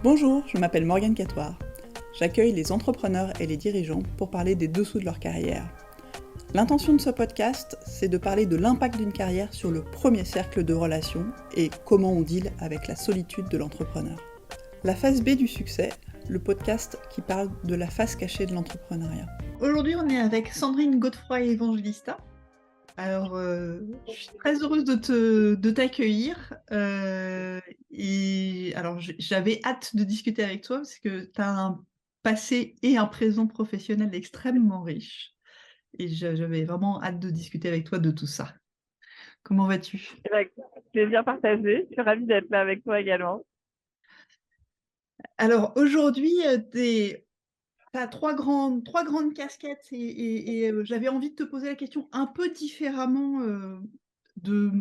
Bonjour, je m'appelle Morgane Catoire. J'accueille les entrepreneurs et les dirigeants pour parler des dessous de leur carrière. L'intention de ce podcast, c'est de parler de l'impact d'une carrière sur le premier cercle de relations et comment on deal avec la solitude de l'entrepreneur. La phase B du succès, le podcast qui parle de la face cachée de l'entrepreneuriat. Aujourd'hui, on est avec Sandrine Godefroy-Evangelista. Alors, je suis très heureuse de t'accueillir. J'avais hâte de discuter avec toi parce que tu as un passé et un présent professionnel extrêmement riche. Et j'avais vraiment hâte de discuter avec toi de tout ça. Comment vas-tu? Plaisir partagé. Je suis ravie d'être là avec toi également. Alors, aujourd'hui, tu as trois grandes casquettes et j'avais envie de te poser la question un peu différemment de,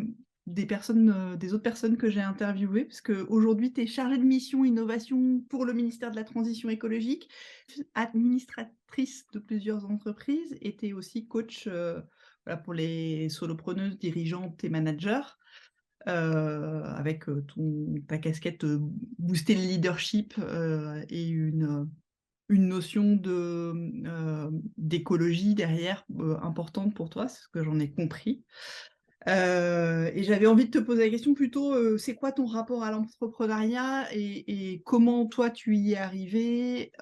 des autres personnes que j'ai interviewées, parce qu'aujourd'hui, tu es chargée de mission innovation pour le ministère de la Transition écologique, administratrice de plusieurs entreprises, et tu es aussi coach voilà, pour les solopreneuses, dirigeantes et managers. Avec ta casquette booster le leadership et une notion d'écologie derrière importante pour toi, c'est ce que j'en ai compris. Et j'avais envie de te poser la question plutôt, c'est quoi ton rapport à l'entrepreneuriat et comment toi tu y es arrivé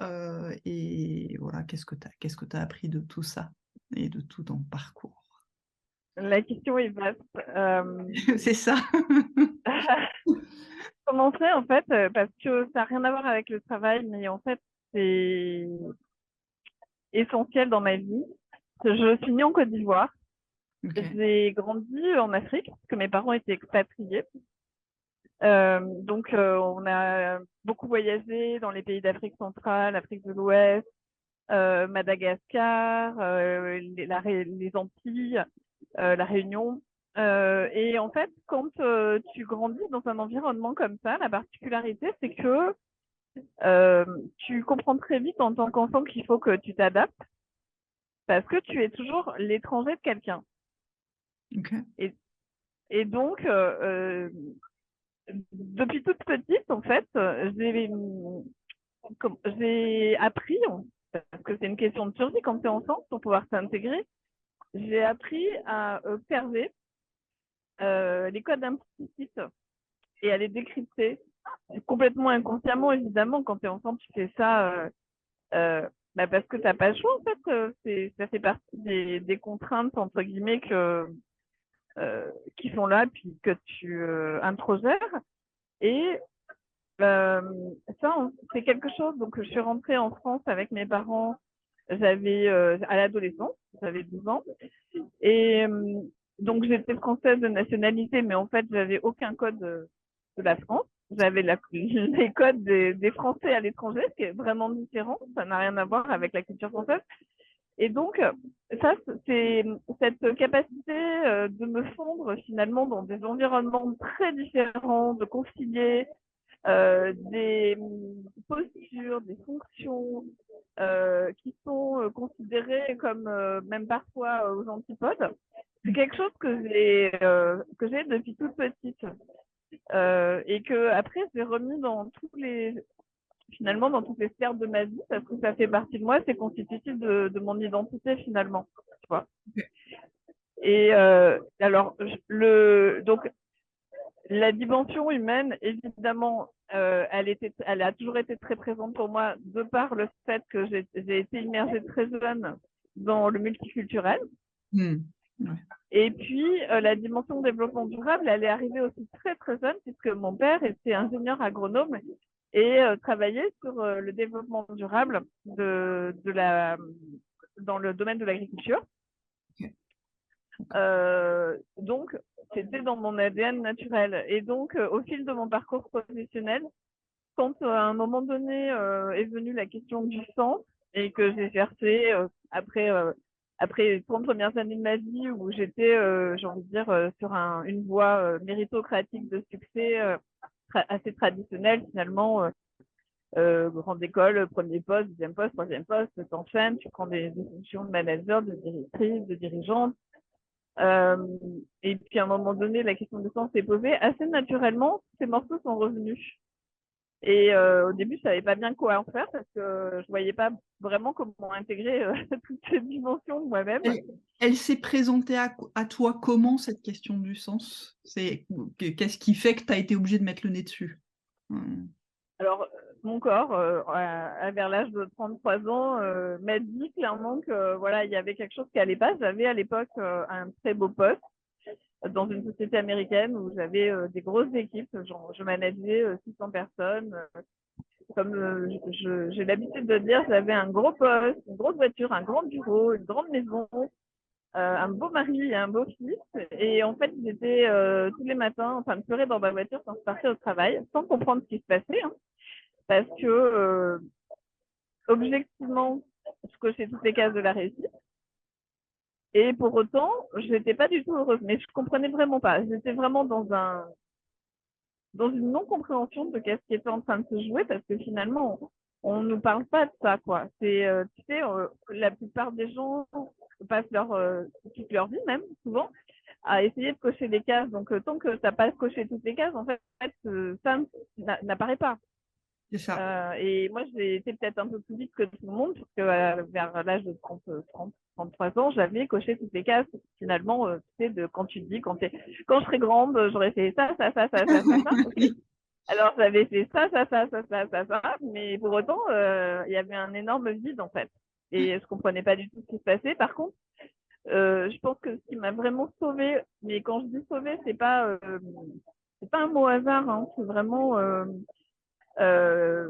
et voilà, qu'est-ce que t'as appris de tout ça et de tout ton parcours? La question est vaste. C'est ça. Commencer en fait, parce que ça n'a rien à voir avec le travail, mais en fait, c'est essentiel dans ma vie. Je suis née en Côte d'Ivoire. Ok. J'ai grandi en Afrique, parce que mes parents étaient expatriés. On a beaucoup voyagé dans les pays d'Afrique centrale, Afrique de l'Ouest, Madagascar, les Antilles, la Réunion. Et en fait, quand tu grandis dans un environnement comme ça, la particularité, c'est que tu comprends très vite en tant qu'enfant qu'il faut que tu t'adaptes parce que tu es toujours l'étranger de quelqu'un. Ok. Et, et donc, depuis toute petite, en fait, j'ai appris, parce que c'est une question de survie quand tu es enfant, pour pouvoir s'intégrer, j'ai appris à observer les codes implicites et à les décrypter complètement inconsciemment, évidemment. Quand tu es enfant, tu fais ça parce que tu n'as pas le choix, en fait. Ça fait partie des contraintes, entre guillemets, qui sont là, puis que tu introgères. Et euh, c'est quelque chose. Donc, je suis rentrée en France avec mes parents. J'avais, à l'adolescence, j'avais 12 ans. Et donc, j'étais française de nationalité, mais en fait, j'avais aucun code de la France. J'avais les codes des Français à l'étranger, ce qui est vraiment différent. Ça n'a rien à voir avec la culture française. Et donc, ça, c'est cette capacité de me fondre finalement dans des environnements très différents, de concilier des postures, des fonctions qui sont considérées comme même parfois aux antipodes. C'est quelque chose que j'ai depuis toute petite et que après j'ai remis dans finalement dans toutes les sphères de ma vie parce que ça fait partie de moi, c'est constitutif de mon identité finalement, tu vois. Et donc la dimension humaine, évidemment, elle a toujours été très présente pour moi de par le fait que j'ai été immergée très jeune dans le multiculturel. Ouais. Et puis, la dimension développement durable, elle est arrivée aussi très, très jeune, puisque mon père était ingénieur agronome et travaillait sur le développement durable dans le domaine de l'agriculture. Ok. Donc, c'était dans mon ADN naturel. Et donc, au fil de mon parcours professionnel, quand à un moment donné est venue la question du sens et que j'ai cherché après les 30 premières années de ma vie où j'étais, j'ai envie de dire, sur une voie méritocratique de succès assez traditionnelle finalement, grande école, premier poste, deuxième poste, troisième poste, t'enchaînes, tu prends des fonctions de manager, de directrice, de dirigeante. Euh, et puis à un moment donné, la question de sens s'est posée. Assez naturellement, ces morceaux sont revenus. Et au début, je savais pas bien quoi en faire parce que je voyais pas vraiment comment intégrer toutes ces dimensions de moi-même. Elle, elle s'est présentée à toi comment, cette question du sens? Qu'est-ce qui fait que tu as été obligée de mettre le nez dessus? Alors, mon corps, vers l'âge de 33 ans, m'a dit clairement que voilà, il y avait quelque chose qui allait pas. J'avais à l'époque un très beau poste dans une société américaine où j'avais des grosses équipes. Genre, je manageais 600 personnes. Comme j'ai l'habitude de dire, j'avais un gros poste, une grosse voiture, un grand bureau, une grande maison, un beau mari et un beau fils. Et en fait, j'étais tous les matins en train de pleurer dans ma voiture quand je partais au travail, sans comprendre ce qui se passait, hein, parce que objectivement, je cochais toutes les cases de la réussite. Et pour autant, je n'étais pas du tout heureuse, mais je comprenais vraiment pas. J'étais vraiment dans une non-compréhension de qu'est-ce qui était en train de se jouer, parce que finalement, on ne nous parle pas de ça, quoi. C'est, tu sais, la plupart des gens passent toute leur vie, même, souvent, à essayer de cocher des cases. Donc, tant que tu n'as pas coché toutes les cases, en fait, ça n'apparaît pas. C'est ça. Et moi, j'ai été peut-être un peu plus vite que tout le monde, parce que vers l'âge de 33 ans, j'avais coché toutes les cases. Finalement, tu sais, quand tu te dis, quand je serai grande, j'aurais fait ça, ça, ça, ça, ça, ça, ça. Okay. Alors, j'avais fait ça, ça, ça, ça, ça, ça, ça, mais pour autant, il y avait un énorme vide, en fait. Et je comprenais pas du tout ce qui se passait. Par contre, je pense que ce qui m'a vraiment sauvée, mais quand je dis sauvée, c'est pas un mot hasard, hein, c'est vraiment, euh,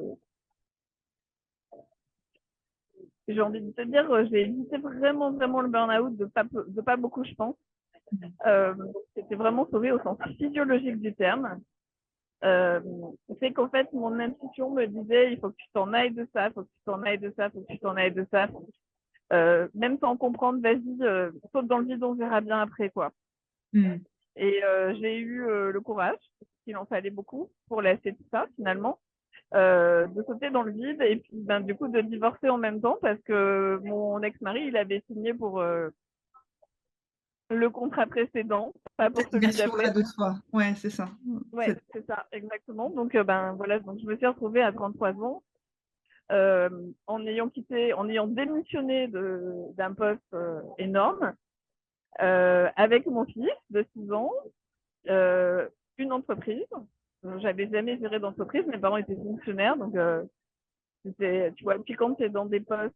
j'ai envie de te dire, j'ai évité vraiment, vraiment le burn-out de pas beaucoup, je pense. C'était vraiment sauvé au sens physiologique du terme. Euh, c'est qu'en fait, mon intuition me disait, il faut que tu t'en ailles de ça, il faut que tu t'en ailles de ça, il faut que tu t'en ailles de ça. Même sans comprendre, vas-y, saute dans le vide, on verra bien après, quoi. Mm. Et j'ai eu le courage, qu'il en fallait beaucoup, pour laisser tout ça, finalement. De sauter dans le vide et puis ben, du coup de divorcer en même temps parce que mon ex-mari il avait signé pour le contrat précédent, pas pour Cette celui version-là d'après. de soi. Ouais, c'est ça. Ouais, c'est ça, exactement. Donc ben voilà, donc je me suis retrouvée à 33 ans en ayant démissionné d'un poste énorme avec mon fils de 6 ans, une entreprise. J'avais jamais géré d'entreprise, mes parents étaient fonctionnaires, donc tu vois, puis quand tu es dans des postes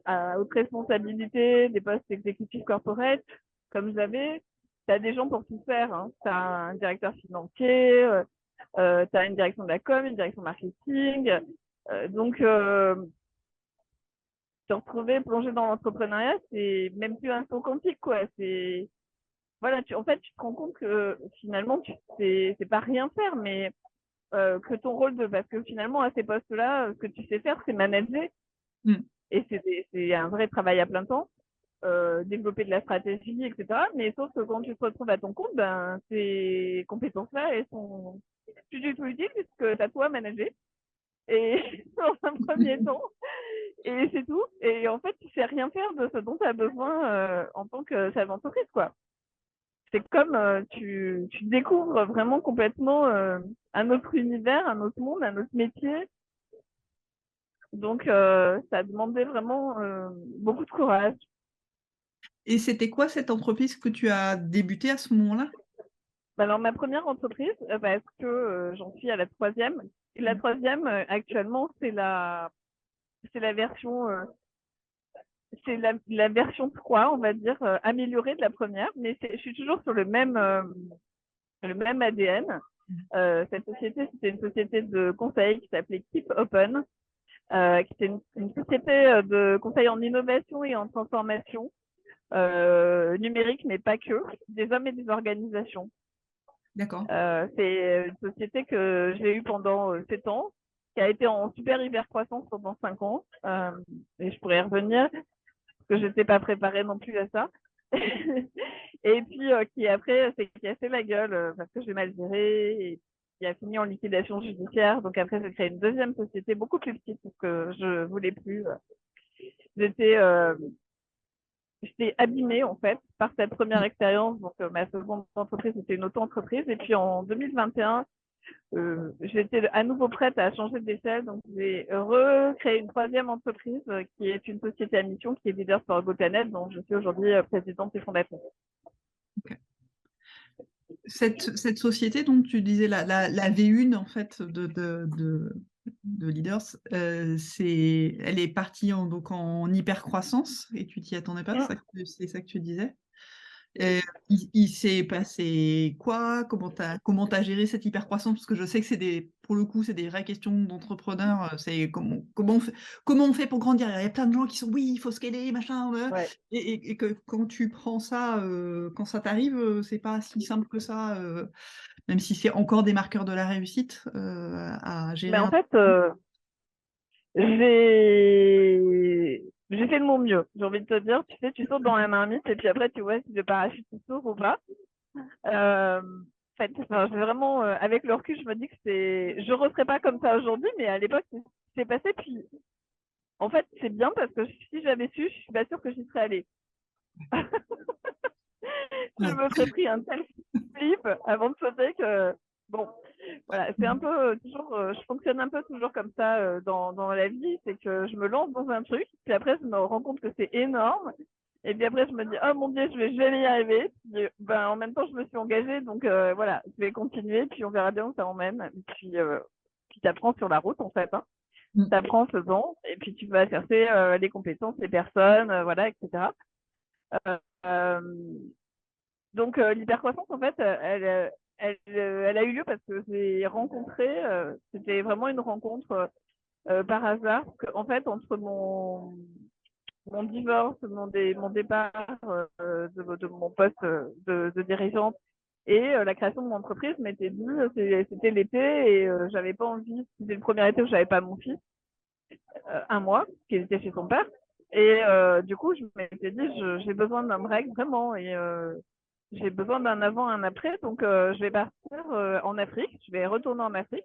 à haute responsabilité, des postes exécutifs corporate, comme j'avais, tu as des gens pour tout faire. Hein. Tu as un directeur financier, tu as une direction de la com, une direction marketing. Donc, te retrouver plongé dans l'entrepreneuriat, c'est même plus un saut quantique, quoi. C'est, voilà, en fait, tu te rends compte que finalement, c'est pas rien faire, mais que ton rôle parce que finalement, à ces postes-là, ce que tu sais faire, c'est manager. Mm. Et c'est un vrai travail à plein temps, développer de la stratégie, etc. Mais sauf que quand tu te retrouves à ton compte, ben, ces compétences-là, elles sont plus du tout utiles puisque tu as toi à manager. Et dans un premier temps, et c'est tout. Et en fait, tu sais rien faire de ce dont tu as besoin en tant que chef d'entreprise, quoi. C'est comme tu découvres vraiment complètement un autre univers, un autre monde, un autre métier. Donc, ça a demandé vraiment beaucoup de courage. Et c'était quoi cette entreprise que tu as débutée à ce moment-là? Alors, ma première entreprise, parce que j'en suis à la troisième. Et la troisième, actuellement, c'est la version, c'est la version 3, on va dire, améliorée de la première. Mais je suis toujours sur le même ADN. Cette société, c'était une société de conseil qui s'appelait Keep Open, qui était une société de conseil en innovation et en transformation numérique, mais pas que, des hommes et des organisations. D'accord. C'est une société que j'ai eue pendant 7 ans, qui a été en super hyper croissance pendant 5 ans. Et je pourrais y revenir, parce que je n'étais pas préparée non plus à ça. Et puis qui après s'est cassé la gueule parce que j'ai mal géré et qui a fini en liquidation judiciaire. Donc après, j'ai créé une deuxième société beaucoup plus petite parce que je voulais plus. J'étais J'étais abîmée en fait par cette première expérience. Donc ma seconde entreprise, c'était une auto-entreprise. Et puis en 2021, j'étais à nouveau prête à changer d'échelle, donc j'ai recréé une troisième entreprise qui est une société à mission qui est Leaders for GoPlanet, dont je suis aujourd'hui présidente et fondatrice. Ok. Cette société, donc tu disais la V1 en fait de Leaders, elle est partie donc en hyper croissance et tu t'y attendais pas, c'est ça que tu disais. Il s'est passé quoi? Comment t'as géré cette hypercroissance? Parce que je sais que pour le coup, c'est des vraies questions d'entrepreneurs. C'est comment on fait pour grandir? Il y a plein de gens qui sont, oui, il faut scaler, machin. Ouais. Et que quand tu prends ça, quand ça t'arrive, c'est pas si simple que ça, même si c'est encore des marqueurs de la réussite, à Mais gérer en un. fait, j'ai fait de mon mieux. J'ai envie de te dire, tu sais, tu sautes dans la marmite et puis après, tu vois si le parachute s'ouvre ou pas. En fait, enfin, j'ai vraiment, avec le recul, je me dis que je referais pas comme ça aujourd'hui, mais à l'époque, c'est passé. Puis, en fait, c'est bien parce que si j'avais su, je suis pas sûre que j'y serais allée. Je Ouais. me serais pris un tel flip avant de sauter que, bon, voilà, c'est un peu toujours, je fonctionne un peu toujours comme ça dans la vie, c'est que je me lance dans un truc, puis après, je me rends compte que c'est énorme. Et puis après, je me dis, oh mon Dieu, je vais jamais y arriver. Puis, ben, en même temps, je me suis engagée, donc voilà, je vais continuer, puis on verra bien où ça emmène. Puis tu apprends sur la route, en fait. Hein. Mm. Tu apprends en faisant, et puis tu vas chercher les compétences, les personnes, voilà, etc. Euh, euh, donc, l'hypercroissance, en fait, elle a eu lieu parce que j'ai rencontré, c'était vraiment une rencontre par hasard, parce qu'en fait, entre mon divorce, mon départ de mon poste de dirigeante et la création de mon entreprise, je m'étais dit, c'était l'été et j'avais pas envie, c'était le premier été où j'avais pas mon fils, un mois, qui était chez son père. Et du coup, je m'étais dit, j'ai besoin d'un break vraiment et j'ai besoin d'un avant, un après. Donc, je vais partir en Afrique, je vais retourner en Afrique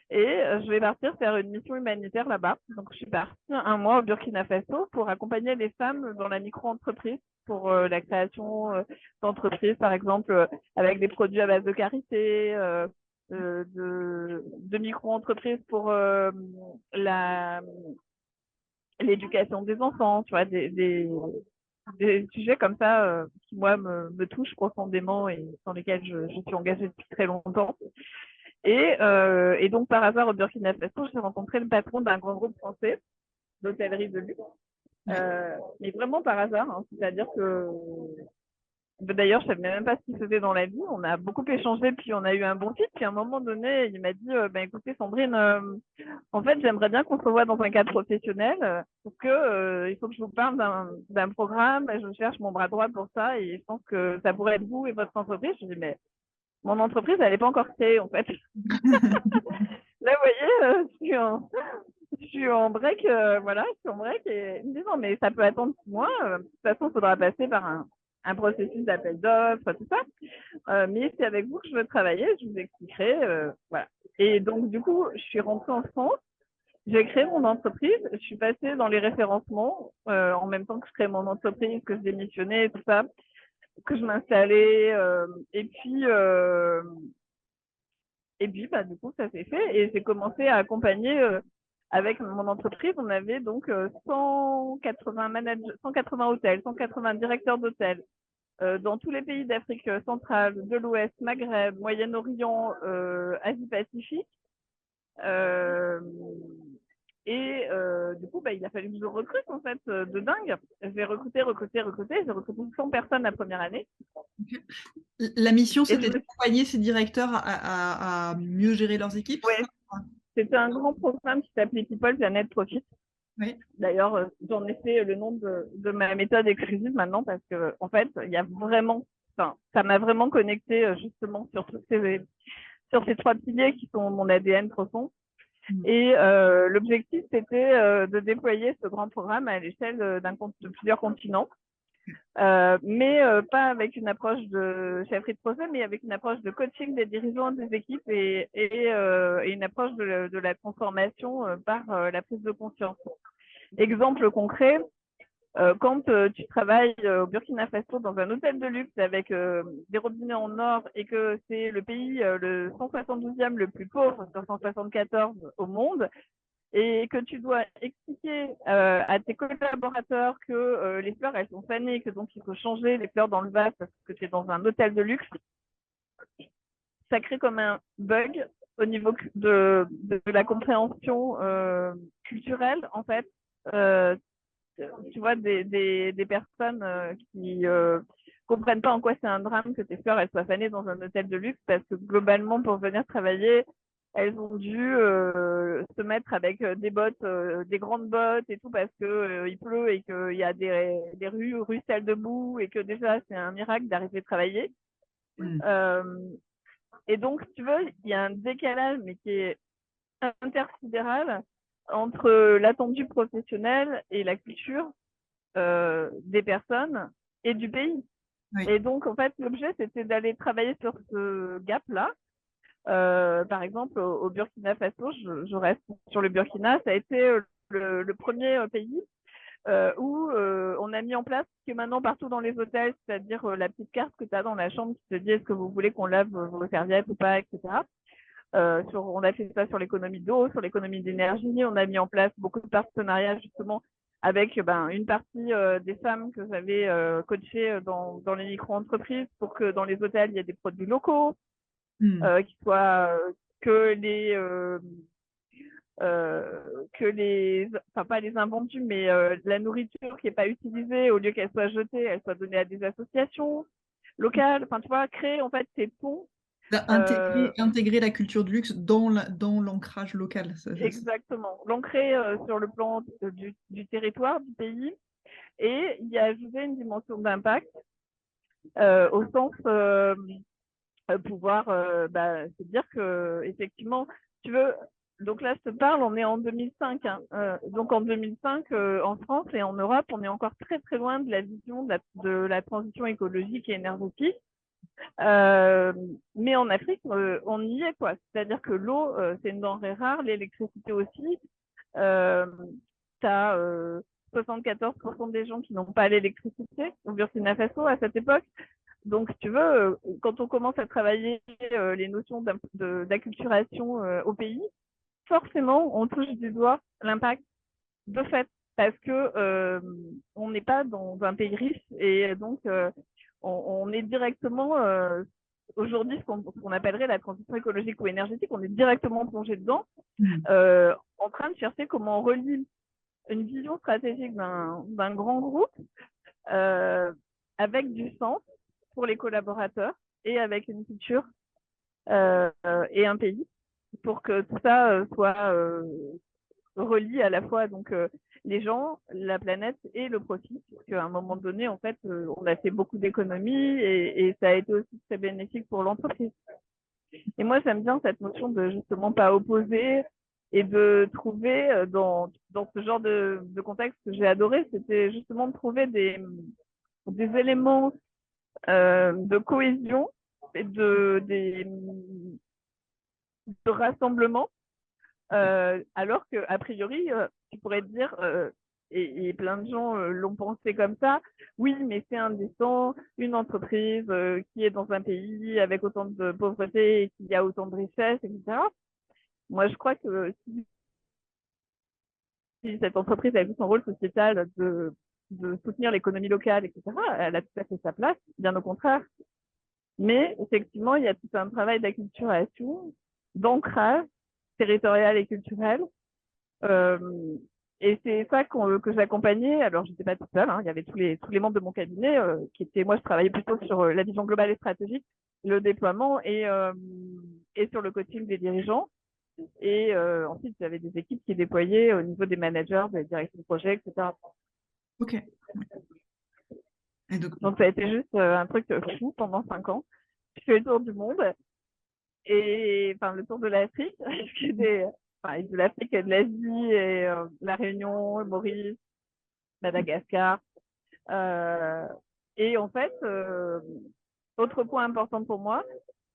et je vais partir faire une mission humanitaire là-bas. Donc, je suis partie un mois au Burkina Faso pour accompagner les femmes dans la micro-entreprise pour la création d'entreprises, par exemple, avec des produits à base de karité, de micro-entreprises pour l'éducation des enfants, tu vois, des sujets comme ça qui, moi, me touchent profondément et dans lesquels je suis engagée depuis très longtemps. Et donc, par hasard, au Burkina Faso, j'ai rencontré le patron d'un grand groupe français d'hôtellerie de luxe. Ouais. Mais vraiment par hasard, hein, c'est-à-dire que d'ailleurs, je savais même pas ce qu'il faisait dans la vie. On a beaucoup échangé, puis on a eu un bon fit. Puis à un moment donné, il m'a dit, ben écoutez Sandrine, en fait, j'aimerais bien qu'on se revoie dans un cadre professionnel, parce que il faut que je vous parle d'un programme. Je cherche mon bras droit pour ça, et je pense que ça pourrait être vous et votre entreprise. Je dis, mais mon entreprise, elle n'est pas encore créée, en fait. Là, vous voyez, je suis en break, voilà, je suis en break et ils me disent non, mais ça peut attendre 6 mois. De toute façon, il faudra passer par un processus d'appel d'offres, tout ça. Mais c'est avec vous que je veux travailler, je vous expliquerai, voilà. Et donc, du coup, je suis rentrée en France, j'ai créé mon entreprise, je suis passée dans les référencements en même temps que je créais mon entreprise, que je démissionnais, tout ça, que je m'installais. Et puis, bah, du coup, ça s'est fait et j'ai commencé à accompagner avec mon entreprise. On avait donc 180 managers, 180 hôtels, 180 directeurs d'hôtels dans tous les pays d'Afrique centrale, de l'Ouest, Maghreb, Moyen-Orient, Asie-Pacifique. Euh, du coup, bah, il a fallu que je recrute en fait de dingue. J'ai recruté. J'ai recruté 100 personnes la première année. La mission, Et je c'était me d'accompagner ces directeurs à mieux gérer leurs équipes, c'est ouais, ça? c'était un grand programme qui s'appelait People Planet Profit. Oui. D'ailleurs, j'en ai fait le nom de ma méthode exclusive maintenant parce que, en fait, il y a vraiment, enfin, ça m'a vraiment connecté justement sur ces trois piliers qui sont mon ADN profond. Mm. Et l'objectif, c'était de déployer ce grand programme à l'échelle de plusieurs continents, mais pas avec une approche de chefferie de projet, mais avec une approche de coaching des dirigeants des équipes et une approche de la transformation par la prise de conscience. Exemple concret, Quand tu travailles au Burkina Faso dans un hôtel de luxe avec des robinets en or et que c'est le pays le 172e le plus pauvre sur 174 au monde, et que tu dois expliquer à tes collaborateurs que les fleurs, elles sont fanées, que donc il faut changer les fleurs dans le vase parce que tu es dans un hôtel de luxe, ça crée comme un bug au niveau de la compréhension culturelle, en fait. Euh, Tu vois, des personnes qui comprennent pas en quoi c'est un drame que tes fleurs elles soient fanées dans un hôtel de luxe parce que globalement, pour venir travailler, elles ont dû se mettre avec des bottes, des grandes bottes et tout parce que il pleut et qu'il y a des rues ruissellent debout et que déjà c'est un miracle d'arriver à travailler. Mm. Euh, et donc, si tu veux, il y a un décalage mais qui est intersidéral entre l'attendu professionnel et la culture des personnes et du pays. Oui. Et donc, en fait, l'objet, c'était d'aller travailler sur ce gap-là. Par exemple, au Burkina Faso, je reste sur le Burkina, ça a été le premier pays où on a mis en place ce qui est maintenant partout dans les hôtels, c'est-à-dire la petite carte que tu as dans la chambre qui te dit est-ce que vous voulez qu'on lave vos serviettes ou pas, etc. On a fait ça sur l'économie d'eau, sur l'économie d'énergie. On a mis en place beaucoup de partenariats justement avec une partie des femmes que j'avais coachées dans les micro-entreprises pour que dans les hôtels, il y ait des produits locaux, Mm. qui soient que les enfin pas les invendus, mais la nourriture qui n'est pas utilisée, au lieu qu'elle soit jetée, elle soit donnée à des associations locales. Enfin, tu vois, créer en fait ces ponts. Intégrer, intégrer la culture du luxe dans l'ancrage local. Exactement. L'ancrer sur le plan du territoire, du pays, et y ajouter une dimension d'impact au sens pouvoir se dire que effectivement, tu veux. Donc là, je te parle, on est en 2005. Hein, donc en 2005, en France et en Europe, on est encore très très loin de la vision de la transition écologique et énergétique. Mais en Afrique, on y est, quoi. C'est-à-dire que l'eau, c'est une denrée rare, l'électricité aussi. Tu as 74% des gens qui n'ont pas l'électricité au Burkina Faso à cette époque. Donc, si tu veux, quand on commence à travailler les notions d'acculturation au pays, forcément, on touche du doigt l'impact de fait, parce que on n'est pas dans un pays riche et donc on est directement aujourd'hui ce qu'on appellerait la transition écologique ou énergétique, on est directement plongé dedans, Mm. en train de chercher comment on relie une vision stratégique d'un grand groupe euh, avec du sens pour les collaborateurs et avec une culture et un pays pour que tout ça soit relie à la fois donc les gens, la planète et le profit. Parce qu'à un moment donné, en fait, on a fait beaucoup d'économies et ça a été aussi très bénéfique pour l'entreprise. Et moi, j'aime bien cette notion de justement pas opposer et de trouver dans ce genre de contexte que j'ai adoré, c'était justement de trouver des éléments de cohésion et de rassemblement, alors qu'a priori, tu pourrais te dire, et plein de gens l'ont pensé comme ça, oui, mais c'est indécent, une entreprise qui est dans un pays avec autant de pauvreté et qui a autant de richesses, etc. Moi, je crois que si cette entreprise a vu son rôle sociétal de soutenir l'économie locale, etc., elle a tout à fait sa place, bien au contraire. Mais effectivement, il y a tout un travail d'acculturation, d'ancrage territorial et culturel. Euh, et c'est ça que j'accompagnais. Alors, je n'étais pas toute seule, hein, il y avait tous les membres de mon cabinet qui étaient, moi, je travaillais plutôt sur la vision globale et stratégique, le déploiement et sur le coaching des dirigeants. Et ensuite, il y avait des équipes qui déployaient au niveau des managers, des directions de projet, etc. Ok. Et donc, Donc, ça a été juste un truc fou pendant 5 ans. Je fais le tour du monde et enfin le tour de l'Afrique, enfin, de l'Afrique et de l'Asie et la Réunion, Maurice, Madagascar. Euh, et en fait, autre point important pour moi,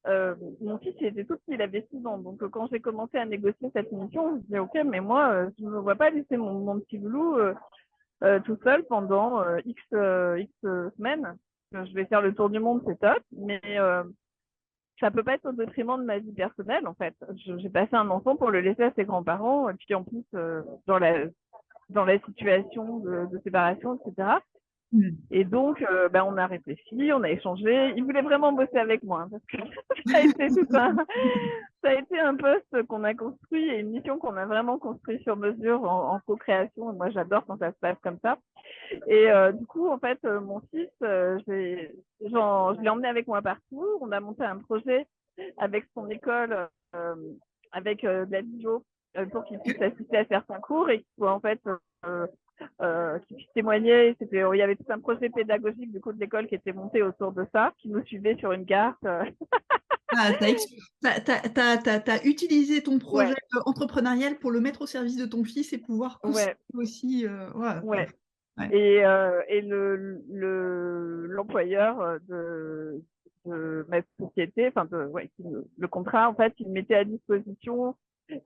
mon fils il était tout petit, il avait 6 ans. Donc quand j'ai commencé à négocier cette mission, je me disais ok, mais moi je ne me vois pas laisser mon petit loulou tout seul pendant X semaines. Je vais faire le tour du monde, c'est top, mais ça peut pas être au détriment de ma vie personnelle, en fait. J'ai passé un enfant pour le laisser à ses grands-parents, et puis en plus, dans la situation de séparation, etc. Et donc, on a réfléchi, on a échangé. Il voulait vraiment bosser avec moi, hein, parce que ça a été ça a été un poste qu'on a construit et une mission qu'on a vraiment construit sur mesure en co-création. Et moi, j'adore quand ça se passe comme ça. Et du coup, en fait, mon fils, je l'ai emmené avec moi partout. On a monté un projet avec son école, avec de la vidéo pour qu'il puisse assister à certains cours et qu'il soit en fait qui puisse témoigner. Il y avait tout un projet pédagogique du coup de l'école qui était monté autour de ça, qui nous suivait sur une carte. Ah, t'as utilisé ton projet Ouais, entrepreneurial pour le mettre au service de ton fils et pouvoir pousser ouais, aussi. Ouais, ouais. ouais. Et l'employeur de ma société, enfin le contrat, en fait, il mettait à disposition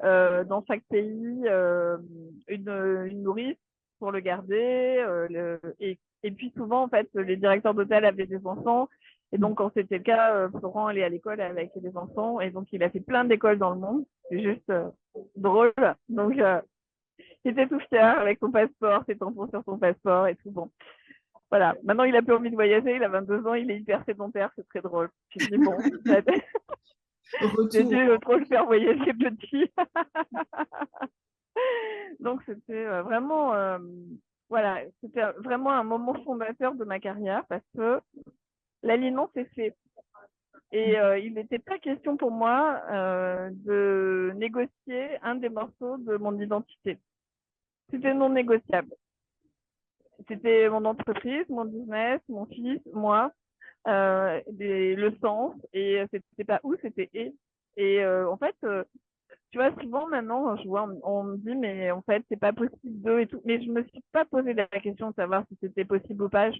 dans chaque pays une nourrice pour le garder. Et puis souvent, en fait, les directeurs d'hôtel avaient des enfants. Et donc, quand c'était le cas, Florent allait à l'école avec les enfants. Et donc, il a fait plein d'écoles dans le monde. C'est juste drôle. Donc, il était tout fier avec son passeport, ses tampons sur son passeport et tout. Bon, voilà. Maintenant, il a plus envie de voyager. Il a 22 ans. Il est hyper sédentaire. C'est très drôle. Je me dis, bon, j'ai Retour. dû trop le faire voyager petit. Donc, c'était vraiment, voilà, c'était vraiment un moment fondateur de ma carrière parce que l'aliment s'est fait. Et il n'était pas question pour moi de négocier un des morceaux de mon identité. C'était non négociable. C'était mon entreprise, mon business, mon fils, moi, le sens. Et c'était pas où, c'était et. Et en fait, tu vois, souvent maintenant, je vois, on me dit, mais en fait, c'est pas possible de et tout. Mais je me suis pas posé la question de savoir si c'était possible ou pas.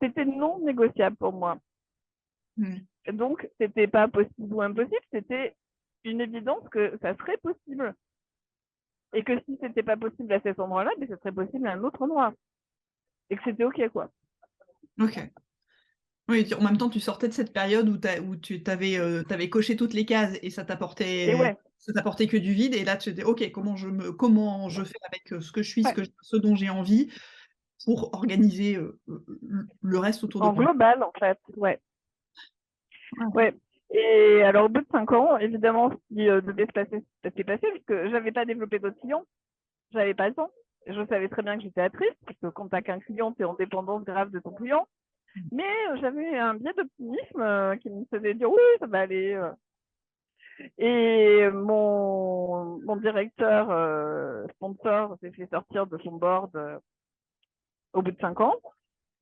C'était non négociable pour moi. Mm. Donc, c'était pas possible ou impossible, c'était une évidence que ça serait possible. Et que si c'était pas possible à cet endroit-là, mais ça serait possible à un autre endroit. Et que c'était OK, quoi. Ok. Oui, en même temps, tu sortais de cette période où tu t'avais coché toutes les cases et Et ouais, ça t'apportait que du vide. Et là, tu te dis, OK, comment je fais avec ce que je suis, ouais. ce dont j'ai envie pour organiser le reste autour de En moi. global, en fait, ouais. Ouais. Ouais. Et alors, au bout de 5 ans, évidemment, ce qui devait se passer, ça s'est passé, parce que j'avais pas développé d'autres clients. J'avais pas le temps. Je savais très bien que j'étais actrice, parce que quand t'as qu'un client, t'es en dépendance grave de ton client. Mais j'avais un biais d'optimisme qui me faisait dire oui, ça va aller. Et mon directeur sponsor s'est fait sortir de son board au bout de 5 ans.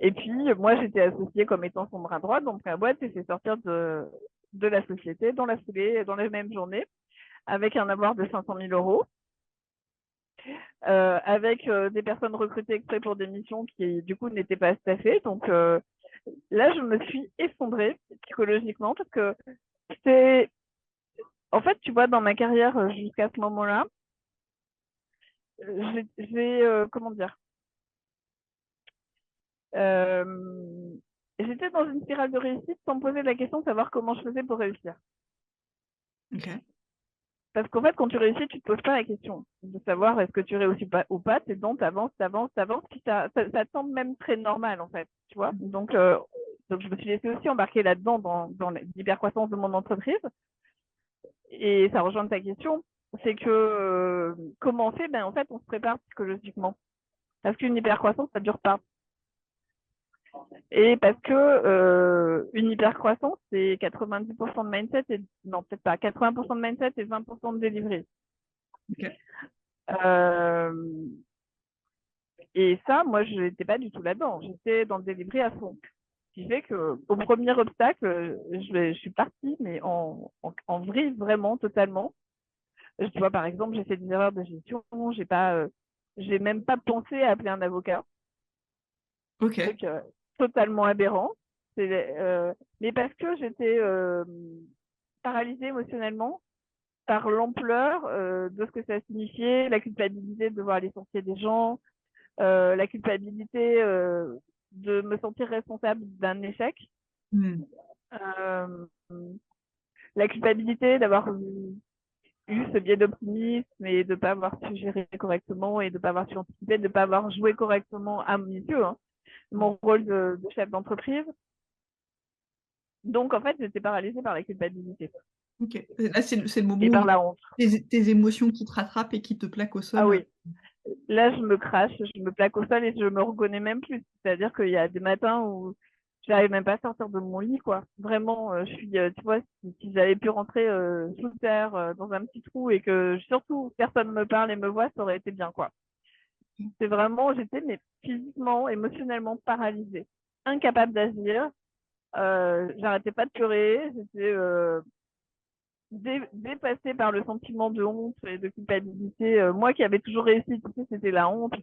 Et puis, moi, j'étais associée comme étant son bras droit, donc la boîte s'est fait sortir de la société dans la foulée, dans la même journée, avec un avoir de 500 000 euros, avec des personnes recrutées exprès pour des missions qui, du coup, n'étaient pas staffées. Donc là, je me suis effondrée psychologiquement parce que c'est. En fait, tu vois, dans ma carrière jusqu'à ce moment-là, comment dire, euh, j'étais dans une spirale de réussite sans me poser la question de savoir comment je faisais pour réussir. Ok. Parce qu'en fait, quand tu réussis, tu te poses pas la question de savoir est-ce que tu réussis pas ou pas. T'es donc, t'avances, t'avances, t'avances. Puis ça te semble même très normal, en fait. Tu vois. Donc, je me suis laissée aussi embarquer là-dedans dans l'hypercroissance de mon entreprise. Et ça rejoint ta question. C'est que comment on fait? Ben, en fait, on se prépare psychologiquement. Parce qu'une hypercroissance, ça dure pas. Et parce que une hypercroissance, c'est 90% de mindset et non, peut-être pas, 80% de mindset et 20% de delivery. Ok. Euh, et ça, moi, je n'étais pas du tout là-dedans. J'étais dans le delivery à fond. Ce qui fait que au premier obstacle, je suis partie, mais en vrille vraiment, totalement. Tu vois, par exemple, j'ai fait des erreurs de gestion, j'ai même pas pensé à appeler un avocat. Ok. Truc totalement aberrant. Mais parce que j'étais paralysée émotionnellement par l'ampleur de ce que ça signifiait, la culpabilité de devoir licencier des gens, la culpabilité de me sentir responsable d'un échec, euh, la culpabilité d'avoir eu ce biais d'optimisme et de ne pas avoir su gérer correctement et de ne pas avoir su anticiper, de ne pas avoir joué correctement à mes yeux mon rôle de chef d'entreprise. Donc, en fait, j'étais paralysée par la culpabilité. Ok. Là, c'est le moment Et par où la honte. tes émotions qui te rattrapent et qui te plaquent au sol. Ah oui. Là, je me crache, je me plaque au sol et je me reconnais même plus. C'est-à-dire qu'il y a des matins où je n'arrive même pas à sortir de mon lit, quoi. Vraiment, je suis, tu vois, si j'avais pu rentrer sous terre, dans un petit trou et que surtout personne me parle et me voit, ça aurait été bien, quoi. C'est vraiment, j'étais mais physiquement, émotionnellement paralysée, incapable d'agir. J'arrêtais pas de pleurer, j'étais dépassée par le sentiment de honte et de culpabilité. Moi qui avais toujours réussi, tu sais, c'était la honte.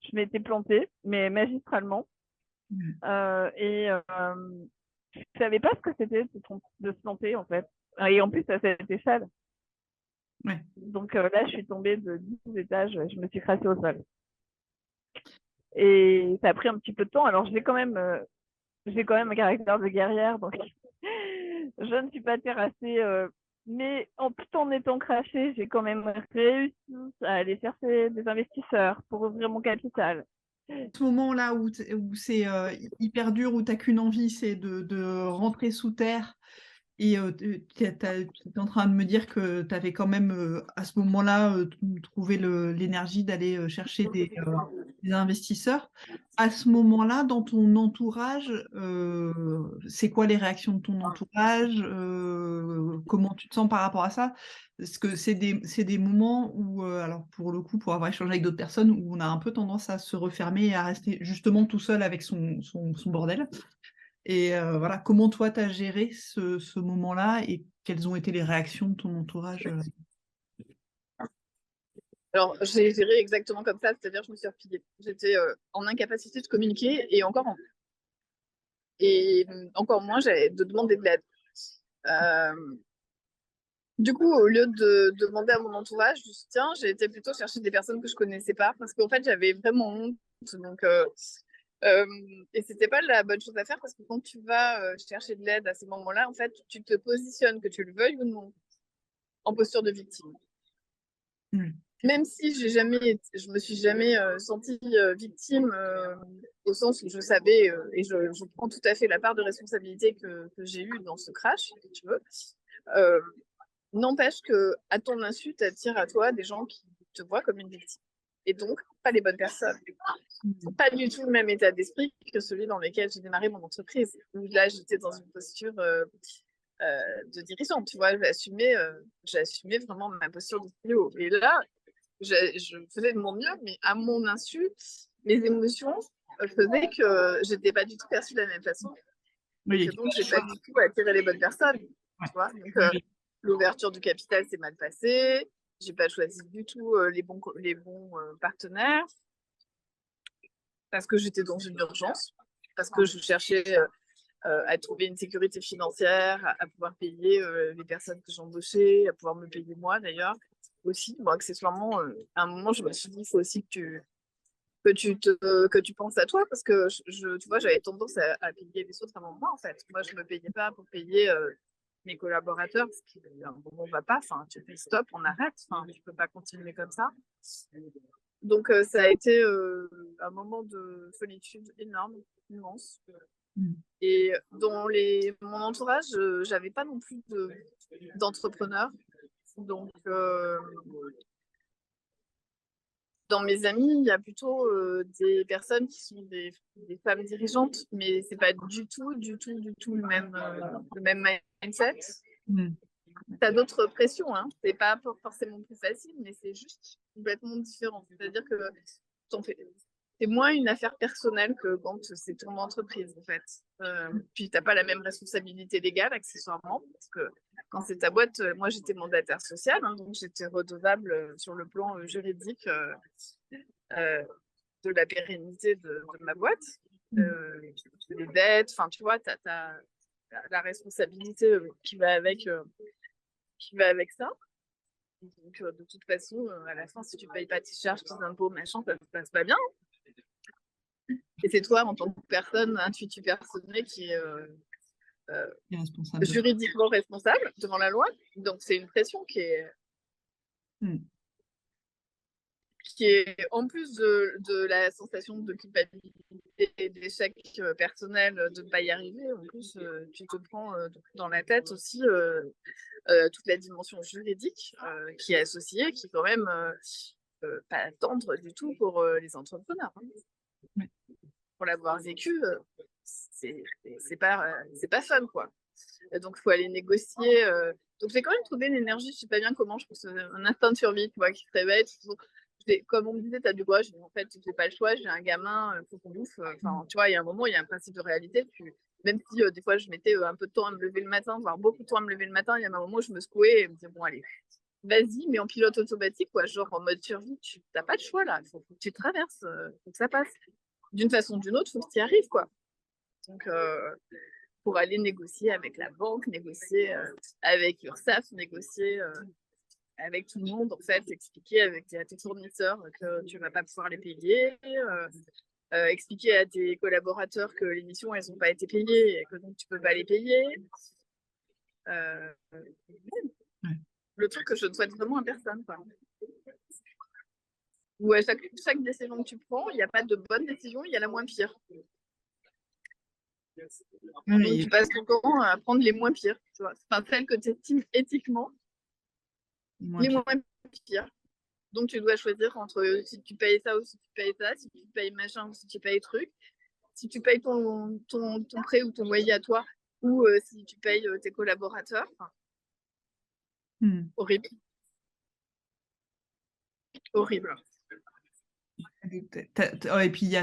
Je m'étais plantée, mais magistralement. Je savais pas ce que c'était de se planter, en fait. Et en plus, à cette échelle. Ouais. Donc là, je suis tombée de 10 étages, je me suis crassée au sol. Et ça a pris un petit peu de temps. Alors, j'ai quand même un caractère de guerrière, donc je ne suis pas terrassée. Mais tout en étant crachée, j'ai quand même réussi à aller chercher des investisseurs pour ouvrir mon capital. Ce moment-là où c'est hyper dur, où tu n'as qu'une envie, c'est de rentrer sous terre. Et tu es en train de me dire que tu avais quand même, à ce moment-là, trouvé l'énergie d'aller chercher des investisseurs. À ce moment-là, dans ton entourage, c'est quoi les réactions de ton entourage? Comment tu te sens par rapport à ça? Parce que c'est des moments où, alors pour le coup, pour avoir échangé avec d'autres personnes, où on a un peu tendance à se refermer et à rester justement tout seul avec son bordel. Et voilà, comment toi, tu as géré ce moment-là et quelles ont été les réactions de ton entourage? Alors, j'ai géré exactement comme ça, c'est-à-dire je me suis repliée. J'étais en incapacité de communiquer et encore moins de demander de l'aide. Euh, du coup, au lieu de demander à mon entourage du soutien, j'ai été plutôt chercher des personnes que je connaissais pas parce qu'en fait, j'avais vraiment honte. Donc, euh, et c'était pas la bonne chose à faire parce que quand tu vas chercher de l'aide à ces moments-là, en fait, tu te positionnes, que tu le veuilles ou non, en posture de victime. Même si je me suis jamais sentie victime au sens où je savais et je prends tout à fait la part de responsabilité que j'ai eue dans ce crash, si tu veux. Euh, N'empêche que à ton insu, t'attires à toi des gens qui te voient comme une victime et donc pas les bonnes personnes. Pas du tout le même état d'esprit que celui dans lequel j'ai démarré mon entreprise. Où là, j'étais dans une posture de dirigeante, tu vois, j'assumais vraiment ma posture de CEO. Et là, je faisais de mon mieux, mais à mon insu, mes émotions faisaient que j'étais pas du tout perçue de la même façon. Et Oui. que donc, j'ai pas du tout attiré les bonnes personnes. Tu vois, donc, l'ouverture du capital s'est mal passée. J'ai pas choisi du tout les bons partenaires parce que j'étais dans une urgence, parce que je cherchais à trouver une sécurité financière, à pouvoir payer les personnes que j'embauchais, à pouvoir me payer moi d'ailleurs aussi. Bon, accessoirement, à un moment, je me suis dit, il faut aussi que tu penses à toi parce que tu vois, j'avais tendance à payer les autres avant moi en fait. Moi, je me payais pas pour payer mes collaborateurs parce qu'à un moment, on va pas. Enfin, tu fais stop, on arrête. Enfin, tu peux pas continuer comme ça. Donc, ça a été un moment de solitude énorme, immense. Et dans mon entourage, j'avais pas non plus d'entrepreneurs. Donc, dans mes amis, il y a plutôt des personnes qui sont des femmes dirigeantes, mais c'est pas du tout le même mindset. T'as d'autres pressions, hein. C'est pas forcément plus facile, mais c'est juste complètement différent. C'est-à-dire que c'est moins une affaire personnelle que quand c'est ton entreprise, en fait. Puis t'as pas la même responsabilité légale, accessoirement, parce que quand c'est ta boîte, moi j'étais mandataire social, hein, donc j'étais redevable sur le plan juridique de la pérennité de ma boîte, les dettes, enfin tu vois, t'as la responsabilité qui va avec ça. Donc, de toute façon, à la fin, si tu payes pas tes charges, tes impôts, machin, ça se passe pas bien. Et c'est toi, en tant que personne intuitive personnelle, qui est Irresponsable. juridiquement responsable devant la loi. Donc, c'est une pression qui est en plus de la sensation de culpabilité et d'échec personnel de ne pas y arriver. En plus, tu te prends dans la tête aussi toute la dimension juridique qui est associée, qui est quand même pas tendre du tout pour les entrepreneurs. Hein. Ouais. Pour l'avoir vécu, c'est pas fun, quoi. Donc, il faut aller négocier. Donc, j'ai quand même trouvé l'énergie, je sais pas bien comment, je pense un instinct de survie, tu vois, qui se réveille. Comme on me disait, t'as du courage. En fait, j'ai pas le choix, j'ai un gamin, faut qu'on bouffe. Enfin, tu vois, il y a un moment, il y a un principe de réalité. Même si des fois, je mettais un peu de temps à me lever le matin, voire beaucoup de temps à me lever le matin, il y a un moment où je me secouais et me disais, bon, allez, vas-y, mais en pilote automatique, quoi, genre en mode survie, tu n'as pas de choix là, il faut que tu traverses, faut que ça passe. D'une façon ou d'une autre, il faut que tu y arrives, quoi. Donc, pour aller négocier avec la banque, négocier avec URSSAF, négocier avec tout le monde, en fait, expliquer à tes fournisseurs que tu ne vas pas pouvoir les payer, expliquer à tes collaborateurs que les missions, elles n'ont pas été payées et que donc tu ne peux pas les payer. Le truc que je ne souhaite vraiment à personne, quoi. Où à chaque décision que tu prends, il n'y a pas de bonne décision, il y a la moins pire. Donc, tu passes ton temps à prendre les moins pires, tu vois. Enfin, celles que tu estimes éthiquement les moins pires. Donc, tu dois choisir entre si tu payes ça ou si tu payes ça, si tu payes machin ou si tu payes truc, si tu payes ton prêt ou ton loyer à toi ou si tu payes tes collaborateurs. Enfin, horrible. Horrible. Et puis, il y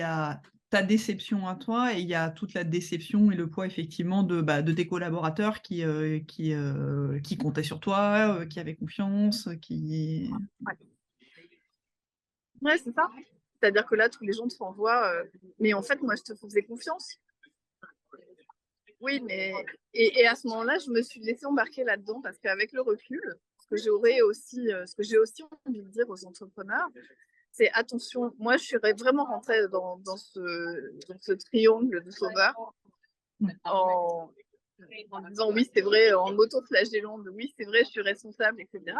a ta déception à toi et il y a toute la déception et le poids, effectivement, de tes collaborateurs qui comptaient sur toi, qui avaient confiance, qui... Ouais, c'est ça. C'est-à-dire que là, tous les gens te renvoient. Mais en fait, moi, je te faisais confiance. Oui, mais... Et à ce moment-là, je me suis laissée embarquer là-dedans parce qu'avec le recul, ce que j'ai aussi envie de dire aux entrepreneurs, c'est attention, moi je suis vraiment rentrée dans ce triangle de sauveur en disant oui, c'est vrai, en m'auto-flagellant de oui, c'est vrai, je suis responsable, etc.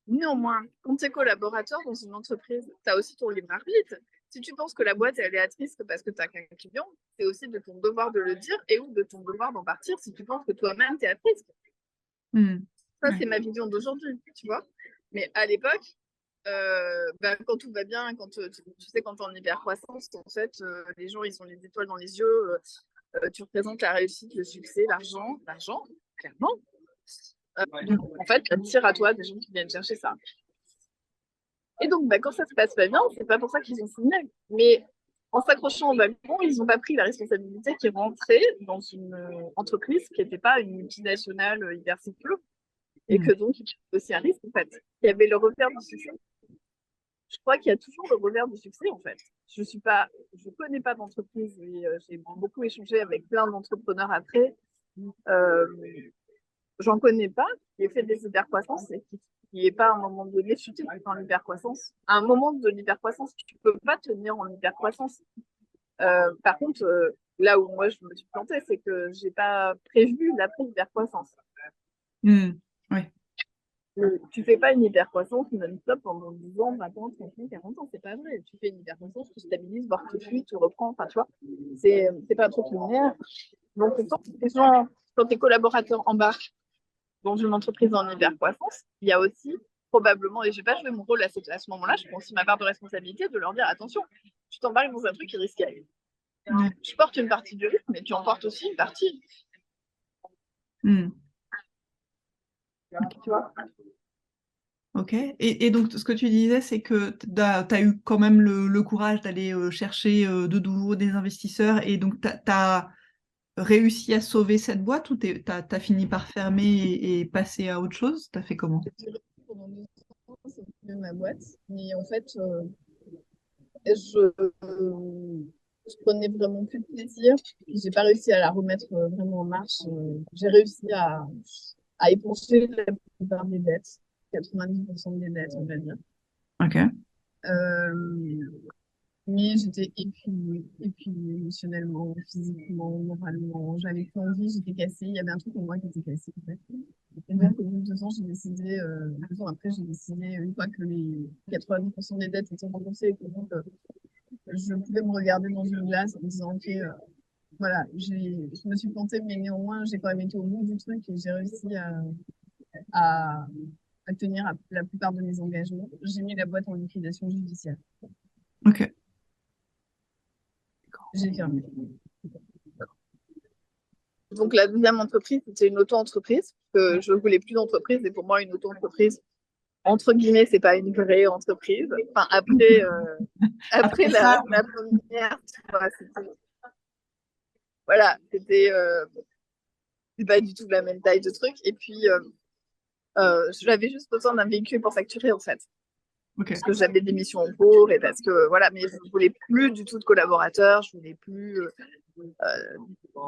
Néanmoins, quand tu es collaborateur dans une entreprise, tu as aussi ton libre arbitre. Si tu penses que la boîte elle est à risque parce que tu as qu'un client, c'est aussi de ton devoir de le dire et ou de ton devoir d'en partir si tu penses que toi-même tu es à risque. Ça, c'est ma vision d'aujourd'hui, tu vois. Mais à l'époque, quand tout va bien, quand tu sais, quand tu es en hyper-croissance, en fait, les gens, ils ont les étoiles dans les yeux, tu représentes la réussite, le succès, l'argent, clairement. En fait, tu attires à toi des gens qui viennent chercher ça. Et donc, quand ça se passe pas bien, c'est pas pour ça qu'ils ont signé. Mais en s'accrochant au wagon, ils n'ont pas pris la responsabilité qui rentrait dans une entreprise qui n'était pas une multinationale hyper sécure et que donc il y avait aussi un risque, en fait. Il y avait le revers du succès. Je crois qu'il y a toujours le revers du succès, en fait. Je connais pas d'entreprise, mais j'ai beaucoup échangé avec plein d'entrepreneurs après. J'en connais pas qui ait fait des hypercroissances et qui n'est pas à un moment donné chuté en hypercroissance. À un moment de l'hypercroissance, tu peux pas tenir en hypercroissance. Par contre, là où moi je me suis plantée, c'est que j'ai pas prévu l'après-hypercroissance. Ouais. Tu fais pas une hypercroissance non-stop pendant 10 ans, 20 ans, 30 ans, 40 ans, c'est pas vrai. Tu fais une hypercroissance, tu stabilises, voire tu fuis, tu reprends, enfin tu vois, c'est pas un truc linéaire. Donc quand tes collaborateurs embarquent dans une entreprise en hypercroissance, il y a aussi probablement, et je vais pas jouer mon rôle à ce moment-là, je prends aussi ma part de responsabilité de leur dire attention, tu t'embarques dans un truc qui risque. Je porte une partie du risque, mais tu en portes aussi une partie. Tu vois. Ok. Et donc, ce que tu disais, c'est que tu as eu quand même le courage d'aller chercher de nouveau des investisseurs et donc tu as réussi à sauver cette boîte ou tu as fini par fermer et passer à autre chose? Tu as fait comment? Pendant 2 ans, c'est ma boîte, mais en fait, je prenais vraiment plus de plaisir. J'ai pas réussi à la remettre vraiment en marche. J'ai réussi à époncher la plupart des dettes, 90% des dettes, on va dire. Ok. Mais j'étais épuisée émotionnellement, physiquement, moralement. J'avais plus envie, j'étais cassée. Il y avait un truc en moi qui était cassé, en fait. Et donc, au bout de 2 ans, j'ai décidé, 2 ans après, j'ai décidé, une fois que les 90% des dettes étaient remboursées et que donc, je pouvais me regarder dans une glace en me disant, OK, voilà, je me suis plantée, mais néanmoins, j'ai quand même été au bout du truc et j'ai réussi à, à tenir la plupart de mes engagements. J'ai mis la boîte en liquidation judiciaire. Ok. J'ai fermé. Donc, la deuxième entreprise, c'était une auto-entreprise. Je ne voulais plus d'entreprise. Et pour moi, une auto-entreprise, entre guillemets, c'est pas une vraie entreprise. Enfin, après Après ça, la première, tu vois, voilà, c'est pas du tout la même taille de truc. Et puis, j'avais juste besoin d'un véhicule pour facturer, en fait. ok. Parce que j'avais des missions en cours et parce que, voilà, mais je ne voulais plus du tout de collaborateurs. Je voulais plus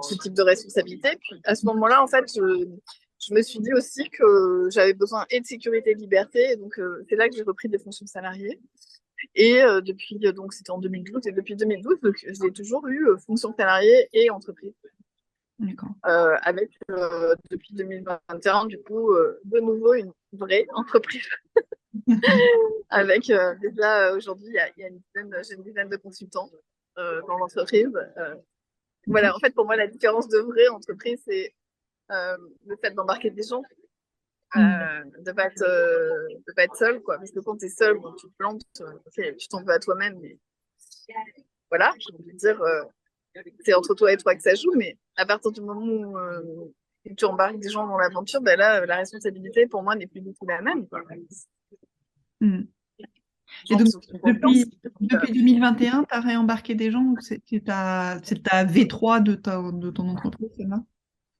ce type de responsabilité. Puis à ce moment-là, en fait, je me suis dit aussi que j'avais besoin et de sécurité et de liberté. Et donc, c'est là que j'ai repris des fonctions salariées. Et depuis, donc c'était en 2012, et depuis 2012, donc, j'ai toujours eu fonction salariée et entreprise. D'accord. Avec, depuis 2021, du coup, de nouveau une vraie entreprise. Avec déjà, aujourd'hui, j'ai une dizaine de consultants dans l'entreprise. Voilà, en fait, pour moi, la différence de vraie entreprise, c'est le fait d'embarquer des gens, de pas être seul, quoi. Parce que quand tu es seul, bon, tu te plantes, okay, tu t'en veux à toi-même, mais voilà, j'ai envie de dire, c'est entre toi et toi que ça joue, mais à partir du moment où tu embarques des gens dans l'aventure, ben là, la responsabilité, pour moi, n'est plus du tout la même, quoi. Mm. Et Gens donc, qui sont en confiance. depuis 2021, tu as réembarqué des gens, donc c'est ta V3 de ton entreprise, c'est là?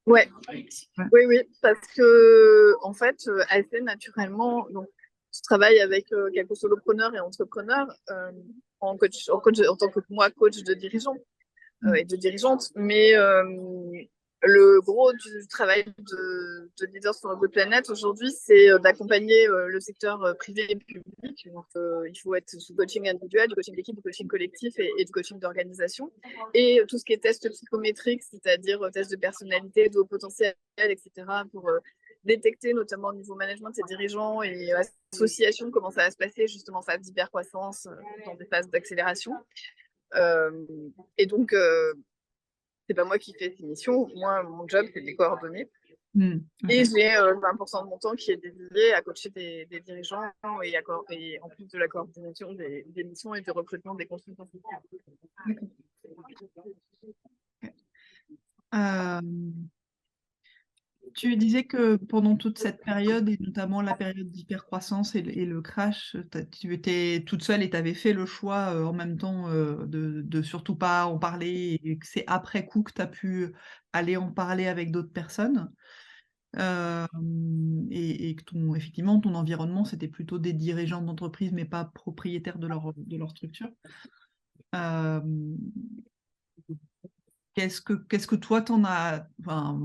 Ouais, Ouais. oui, parce que, en fait, assez naturellement, donc, je travaille avec quelques solopreneurs et entrepreneurs en tant que moi, coach de dirigeants Mm. et de dirigeantes. Mais le gros du travail de leader sur la Good Planet aujourd'hui, c'est d'accompagner le secteur privé et public. Donc, il faut être sous coaching individuel, du coaching d'équipe, du coaching collectif et du coaching d'organisation. Et tout ce qui est test psychométrique, c'est-à-dire test de personnalité, de haut potentiel, etc., pour détecter notamment au niveau management de ses dirigeants et associations comment ça va se passer justement en phase d'hypercroissance, dans des phases d'accélération. Euh, et donc, c'est pas moi qui fais ces missions. Moi, mon job, c'est de les coordonner. Mm. Et Ok. j'ai 20% de mon temps qui est dédié à coacher des dirigeants et en plus de la coordination des missions et du recrutement des consultants. D'accord. Euh, Tu disais que pendant toute cette période, et notamment la période d'hypercroissance et le crash, tu étais toute seule et tu avais fait le choix en même temps de surtout pas en parler et que c'est après coup que tu as pu aller en parler avec d'autres personnes. Euh, et que effectivement, ton environnement, c'était plutôt des dirigeants d'entreprise, mais pas propriétaires de leur structure. Euh, qu'est-ce que toi, t'en as... Enfin,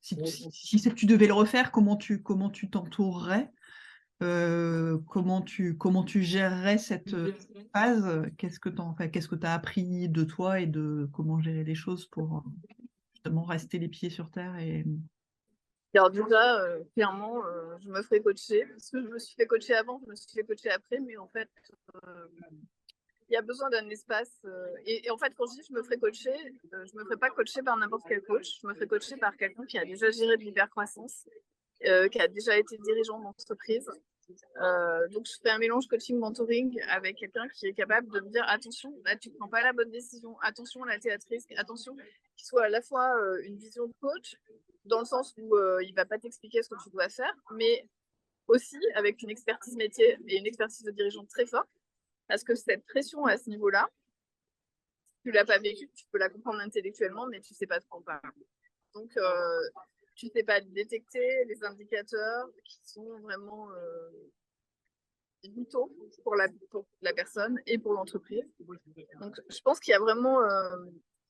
si tu devais le refaire, comment tu t'entourerais? Comment tu gérerais cette phase? Qu'est-ce que tu as appris de toi et de comment gérer les choses pour justement rester les pieds sur terre et... Alors déjà, clairement, je me ferai coacher. Parce que je me suis fait coacher avant, je me suis fait coacher après. Mais en fait, il y a besoin d'un espace. Et en fait, quand je dis je me ferai coacher, je me ferai pas coacher par n'importe quel coach. Je me ferai coacher par quelqu'un qui a déjà géré de l'hypercroissance, qui a déjà été dirigeant d'entreprise. Donc, je fais un mélange coaching-mentoring avec quelqu'un qui est capable de me dire attention, là, tu ne prends pas la bonne décision. Attention, là, tu es à risque. Attention, qu'il soit à la fois une vision de coach, dans le sens où il ne va pas t'expliquer ce que tu dois faire, mais aussi avec une expertise métier et une expertise de dirigeant très forte. Parce que cette pression à ce niveau-là, tu l'as pas vécu, tu peux la comprendre intellectuellement, mais tu sais pas de quoi on parle. Donc, tu sais pas détecter les indicateurs qui sont vraiment vitaux pour la personne et pour l'entreprise. Donc, je pense qu'il y a vraiment...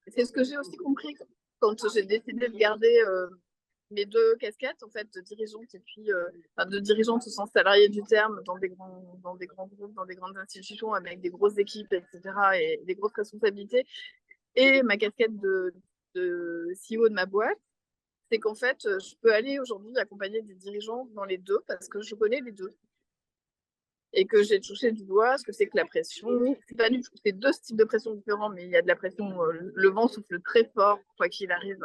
c'est ce que j'ai aussi compris quand j'ai décidé de garder mes deux casquettes, en fait, de dirigeante et puis enfin, de dirigeante au sens salarié du terme dans des grands groupes, dans des grandes institutions avec des grosses équipes, etc. et des grosses responsabilités, et ma casquette de CEO de ma boîte, c'est qu'en fait, je peux aller aujourd'hui accompagner des dirigeants dans les deux parce que je connais les deux et que j'ai touché du doigt ce que c'est que la pression. C'est pas du tout, c'est deux styles de pression différents, mais il y a de la pression, le vent souffle très fort, quoi qu'il arrive,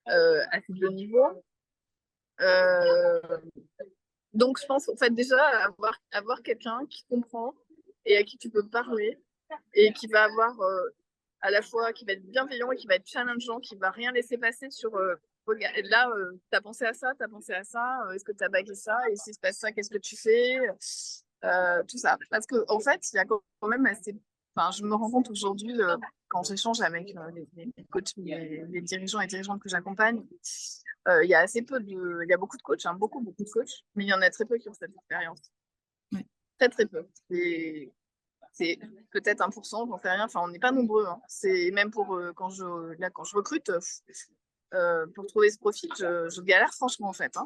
à ces deux niveaux. Euh, donc, je pense, en fait, déjà, avoir quelqu'un qui comprend et à qui tu peux parler et qui va avoir à la fois, qui va être bienveillant et qui va être challengeant, qui va rien laisser passer sur regarde, là, t'as pensé à ça, est-ce que t'as bagué ça, et s'il se passe ça, qu'est-ce que tu fais, tout ça. Parce que en fait, il y a quand même assez. Enfin, je me rends compte aujourd'hui, quand j'échange avec les coachs, les dirigeants et dirigeantes que j'accompagne, il y a assez peu de. Il y a beaucoup de coachs, hein, beaucoup de coachs, mais il y en a très peu qui ont cette expérience. Ouais. Très, très peu. C'est peut-être 1%, j'en sais rien. Enfin, on n'est pas nombreux. Hein. C'est même pour quand je recrute, pour trouver ce profil, je galère franchement en fait.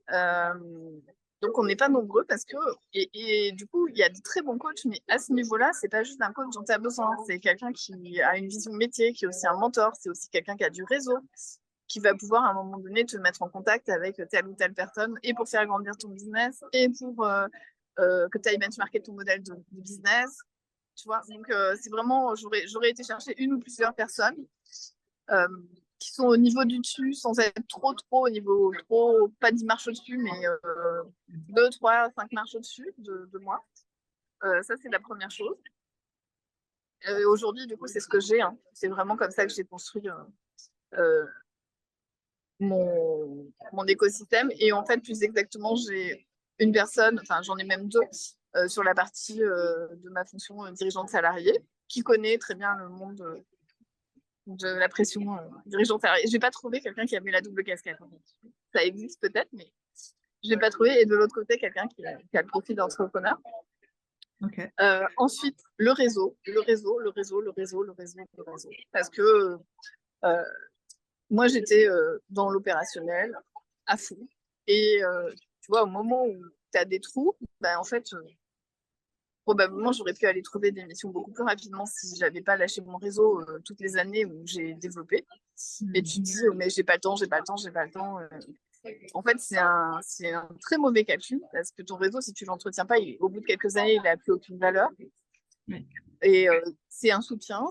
Hein. Donc on n'est pas nombreux parce que et du coup il y a de très bons coachs, mais à ce niveau-là, c'est pas juste un coach dont tu as besoin, c'est quelqu'un qui a une vision métier, qui est aussi un mentor, c'est aussi quelqu'un qui a du réseau, qui va pouvoir à un moment donné te mettre en contact avec telle ou telle personne et pour faire grandir ton business et pour que tu ailles benchmarker ton modèle de business. Tu vois, donc c'est vraiment, j'aurais été chercher une ou plusieurs personnes euh, qui sont au niveau du dessus, sans être trop au niveau, trop, pas 10 marches au-dessus, mais 2, 3, 5 marches au-dessus de moi. Ça, c'est la première chose. Aujourd'hui, du coup, c'est ce que j'ai. Hein. C'est vraiment comme ça que j'ai construit euh, mon écosystème. Et en fait, plus exactement, j'ai une personne, enfin, j'en ai même deux sur la partie de ma fonction dirigeante salariée, qui connaît très bien le monde de la pression dirigeante salariée. Je n'ai pas trouvé quelqu'un qui avait la double casquette. En fait. Ça existe peut-être, mais je l'ai pas trouvé. Et de l'autre côté, quelqu'un qui a le profil d'entrepreneur. Ok. Ensuite, le réseau. Parce que moi, j'étais dans l'opérationnel à fond. Et tu vois, au moment où tu as des trous, ben, en fait, probablement, j'aurais pu aller trouver des missions beaucoup plus rapidement si j'avais pas lâché mon réseau toutes les années où j'ai développé. Et tu te dis, oh, mais j'ai pas le temps. En fait, c'est un très mauvais calcul parce que ton réseau, si tu l'entretiens pas, au bout de quelques années, il n'a plus aucune valeur. Ouais. Et c'est un soutien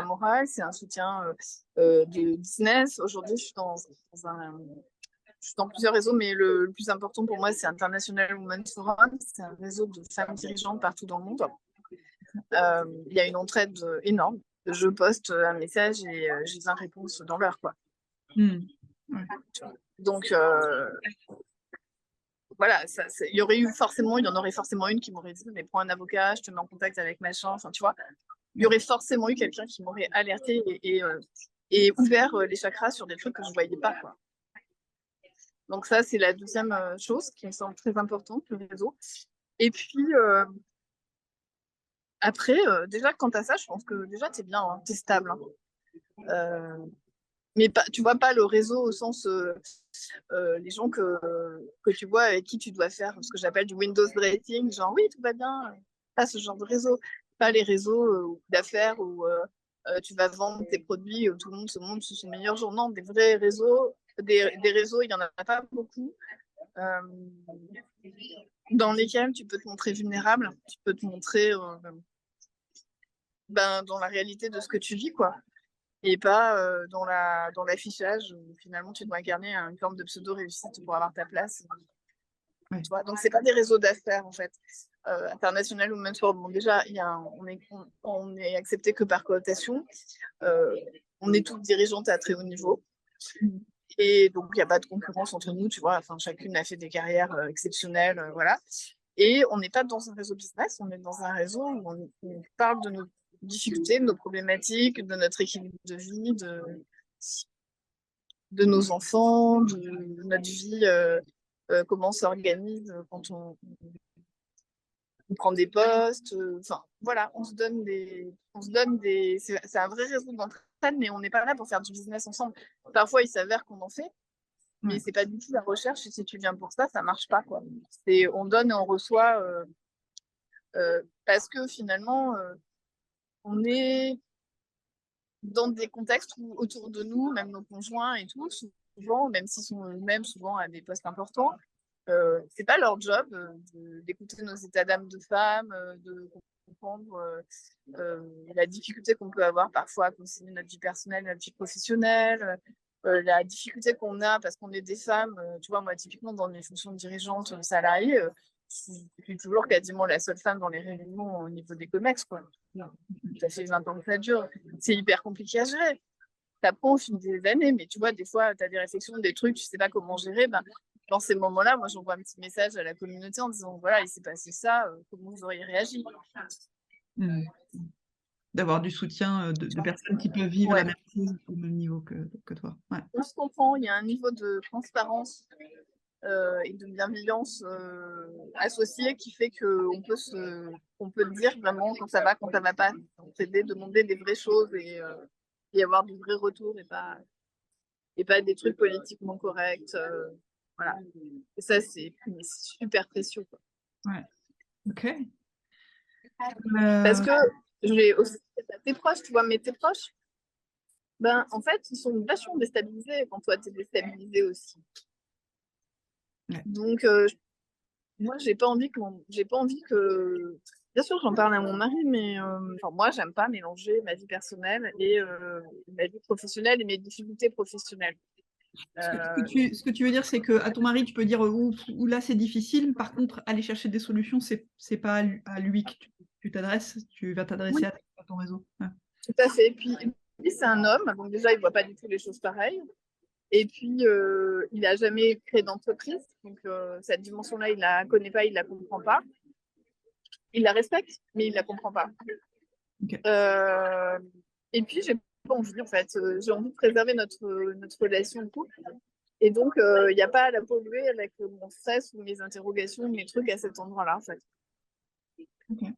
moral, c'est un soutien de business. Aujourd'hui, je suis dans plusieurs réseaux, mais le plus important pour moi, c'est International Women's Forum. C'est un réseau de femmes dirigeantes partout dans le monde. Il y a une entraide énorme. Je poste un message et j'ai 20 réponses dans l'heure, quoi. Ouais. Donc, voilà, il y en aurait forcément une qui m'aurait dit, mais prends un avocat, je te mets en contact avec machin, enfin, tu vois. Il y aurait forcément eu quelqu'un qui m'aurait alerté et ouvert les chakras sur des trucs que je ne voyais pas, quoi. Donc ça, c'est la deuxième chose qui me semble très importante, le réseau. Et puis, après, déjà, quant à ça, je pense que déjà, tu es bien, hein, tu es stable. Hein. Mais pas, tu vois pas le réseau au sens les gens que tu vois avec qui tu dois faire ce que j'appelle du Windows dressing, genre oui, tout va bien, pas ce genre de réseau, pas les réseaux d'affaires où tu vas vendre tes produits, tout le monde se montre sous son meilleur jour. Non, des vrais réseaux, des réseaux, il n'y en a pas beaucoup, euh, dans lesquels tu peux te montrer vulnérable, tu peux te montrer dans la réalité de ce que tu vis, quoi. Et pas dans l'affichage où finalement tu dois incarner une forme de pseudo-réussite pour avoir ta place. Ouais. Tu vois. Donc, c'est pas des réseaux d'affaires en fait. International Women's Forum, bon, déjà, on est accepté que par cooptation. On est toutes dirigeantes à très haut niveau. Et donc, il n'y a pas de concurrence entre nous, tu vois. Enfin, chacune a fait des carrières exceptionnelles, voilà. Et on n'est pas dans un réseau business, on est dans un réseau où on parle de nos difficultés, de nos problématiques, de notre équilibre de vie, de nos enfants, de notre vie, comment on s'organise quand on prend des postes. Enfin, voilà, c'est un vrai réseau d'entraide, mais on n'est pas là pour faire du business ensemble. Parfois, il s'avère qu'on en fait, Mais c'est pas du tout la recherche. Et si tu viens pour ça marche pas, quoi. C'est on donne et on reçoit parce que finalement, on est dans des contextes où autour de nous, même nos conjoints et tout, souvent, même s'ils sont eux-mêmes souvent à des postes importants, c'est pas leur job d'écouter nos états d'âme de femmes, de comprendre la difficulté qu'on peut avoir parfois à concilier notre vie personnelle, notre vie professionnelle, la difficulté qu'on a parce qu'on est des femmes. Tu vois, moi, typiquement, dans mes fonctions dirigeantes salariées, je suis toujours quasiment la seule femme dans les réunions au niveau des COMEX, quoi. Ça fait 20 ans que ça dure. C'est hyper compliqué à gérer. T'apprends au fil des années, mais tu vois, des fois, tu as des réflexions, des trucs, tu sais pas comment gérer. Ben, dans ces moments-là, moi, j'envoie un petit message à la communauté en disant, voilà, il s'est passé ça, comment vous auriez réagi? D'avoir du soutien de personnes qui peuvent vivre la même chose au même niveau que toi. Ouais. On se comprend, il y a un niveau de transparence et de bienveillance associé qui fait qu'on peut dire vraiment quand ça va pas, s'aider, demander des vraies choses et avoir du vrai retour et pas des trucs politiquement corrects. Voilà. Et ça, c'est super précieux, quoi. Ouais. Ok. Parce que j'ai aussi tes proches, tu vois, mais tes proches, ben, en fait, ils sont vachement déstabilisés quand toi, tu es déstabilisé aussi. Ouais. Donc, moi, j'ai pas envie que. Bien sûr, j'en parle à mon mari, mais moi, j'aime pas mélanger ma vie personnelle et ma vie professionnelle et mes difficultés professionnelles. Ce que tu veux dire, c'est qu'à ton mari, tu peux dire ou là, c'est difficile. Par contre, aller chercher des solutions, c'est pas à lui que tu t'adresses. Tu vas t'adresser à ton réseau. Ouais. Tout à fait. Puis, lui, c'est un homme, donc déjà, il voit pas du tout les choses pareilles. Et puis, il n'a jamais créé d'entreprise. Donc, cette dimension-là, il la connaît pas, il la comprend pas. Il la respecte, mais il la comprend pas. Okay. Et puis, j'ai pas envie, en fait. J'ai envie de préserver notre relation de couple. Et donc, il n'y a pas à la polluer avec mon stress ou mes interrogations, mes trucs à cet endroit-là, en fait. Okay.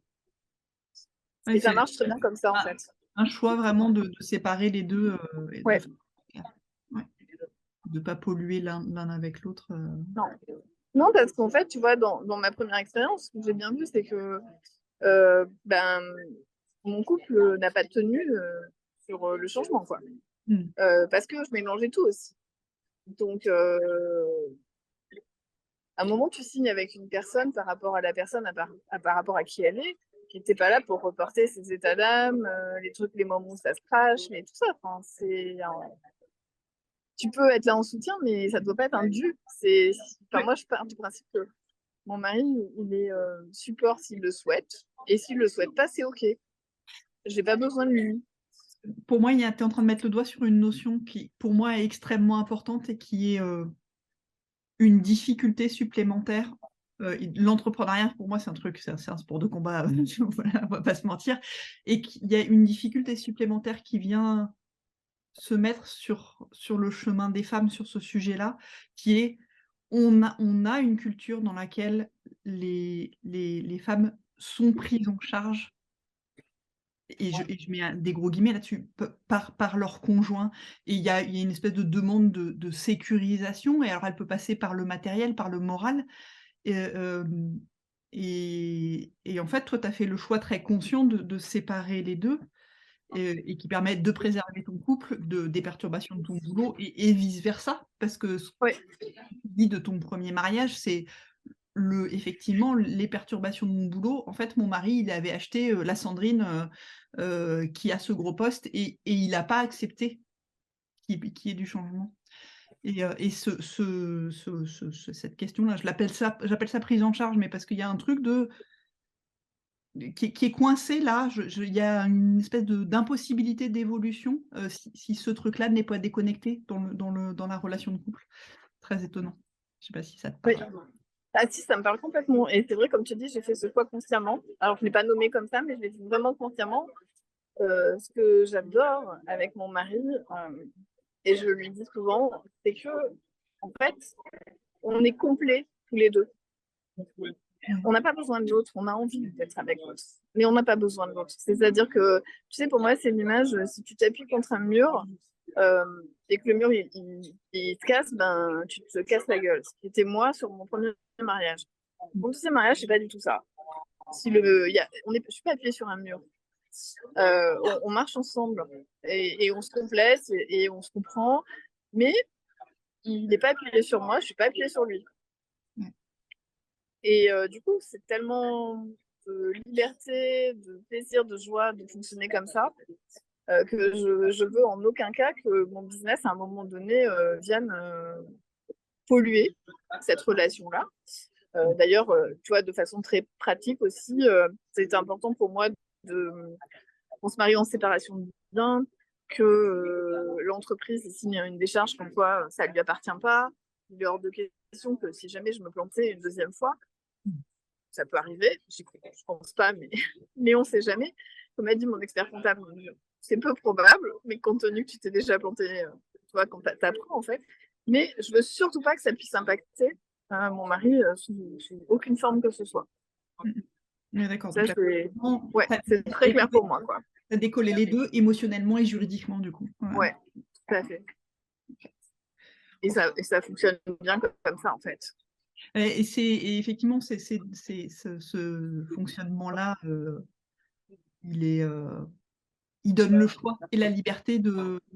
Et ouais, ça marche très bien comme ça, en fait. Un choix vraiment de séparer les deux. Ouais. De ne pas polluer l'un avec l'autre. Non, parce qu'en fait, tu vois, dans ma première expérience, ce que j'ai bien vu, c'est que mon couple n'a pas tenu sur le changement, quoi. Parce que je mélangeais tout aussi. Donc, à un moment, tu signes avec une personne par rapport à la personne, par rapport à qui elle est, qui n'était pas là pour reporter ses états d'âme, les trucs, les moments où ça se crache, mais tout ça. Enfin, tu peux être là en soutien, mais ça ne doit pas être un dû. Moi, je pars du principe que mon mari, il est support s'il le souhaite, et s'il le souhaite pas, c'est OK. J'ai pas besoin de lui. Pour moi, tu es en train de mettre le doigt sur une notion qui, pour moi, est extrêmement importante et qui est une difficulté supplémentaire. L'entrepreneuriat, pour moi, c'est un sport de combat, voilà, on va pas se mentir, et qu'il y a une difficulté supplémentaire qui vient se mettre sur le chemin des femmes sur ce sujet-là, qui est on a une culture dans laquelle les femmes sont prises en charge, et je mets des gros guillemets là-dessus, par leur conjoint, et il y a une espèce de demande de sécurisation, et alors elle peut passer par le matériel, par le moral, et en fait, toi, tu as fait le choix très conscient de séparer les deux, et qui permettent de préserver ton couple des perturbations de ton boulot, et vice-versa, parce que ce que tu dis de ton premier mariage, c'est effectivement, les perturbations de mon boulot. En fait, mon mari, il avait acheté la Sandrine qui a ce gros poste, et il n'a pas accepté qu'il y ait du changement. Et cette question-là, j'appelle ça prise en charge, mais parce qu'il y a un truc qui est coincé là. Il y a une espèce d'impossibilité d'évolution si ce truc-là n'est pas déconnecté dans la relation de couple. Très étonnant. Je ne sais pas si ça te parle. Oui. Ah si, ça me parle complètement. Et c'est vrai, comme tu dis, j'ai fait ce choix consciemment. Alors, je ne l'ai pas nommé comme ça, mais je l'ai fait vraiment consciemment. Ce que j'adore avec mon mari, et je lui dis souvent, c'est que, en fait, on est complets tous les deux. On n'a pas besoin de l'autre, on a envie d'être avec l'autre, mais on n'a pas besoin de l'autre. C'est-à-dire que, tu sais, pour moi, c'est l'image, si tu t'appuies contre un mur, et que le mur il te casse, ben tu te casses la gueule. C'était moi sur mon premier mariage. Mon deuxième mariage, c'est pas du tout ça. Si je suis pas appuyée sur un mur. On marche ensemble et on se complète et on se comprend, mais il n'est pas appuyé sur moi, je suis pas appuyée sur lui. Et du coup, c'est tellement de liberté, de plaisir, de joie de fonctionner comme ça que je veux en aucun cas que mon business, à un moment donné, vienne polluer cette relation-là. D'ailleurs, tu vois, de façon très pratique aussi, c'était important pour moi qu'on se marie en séparation de biens, que l'entreprise signe une décharge comme quoi ça ne lui appartient pas. Il est hors de question que si jamais je me plantais une deuxième fois, ça peut arriver, je pense pas, mais on ne sait jamais. Comme a dit mon expert comptable, c'est peu probable, mais compte tenu que tu t'es déjà planté, tu vois, quand t'apprends en fait. Mais je veux surtout pas que ça puisse impacter mon mari sous aucune forme que ce soit. Ouais, d'accord. Ça, Donc, c'est très clair pour moi, quoi. T'as décollé les deux émotionnellement et juridiquement, du coup. Ouais, tout à fait. Et ça fonctionne bien comme ça, en fait. Et effectivement, ce fonctionnement-là, il donne le choix et la liberté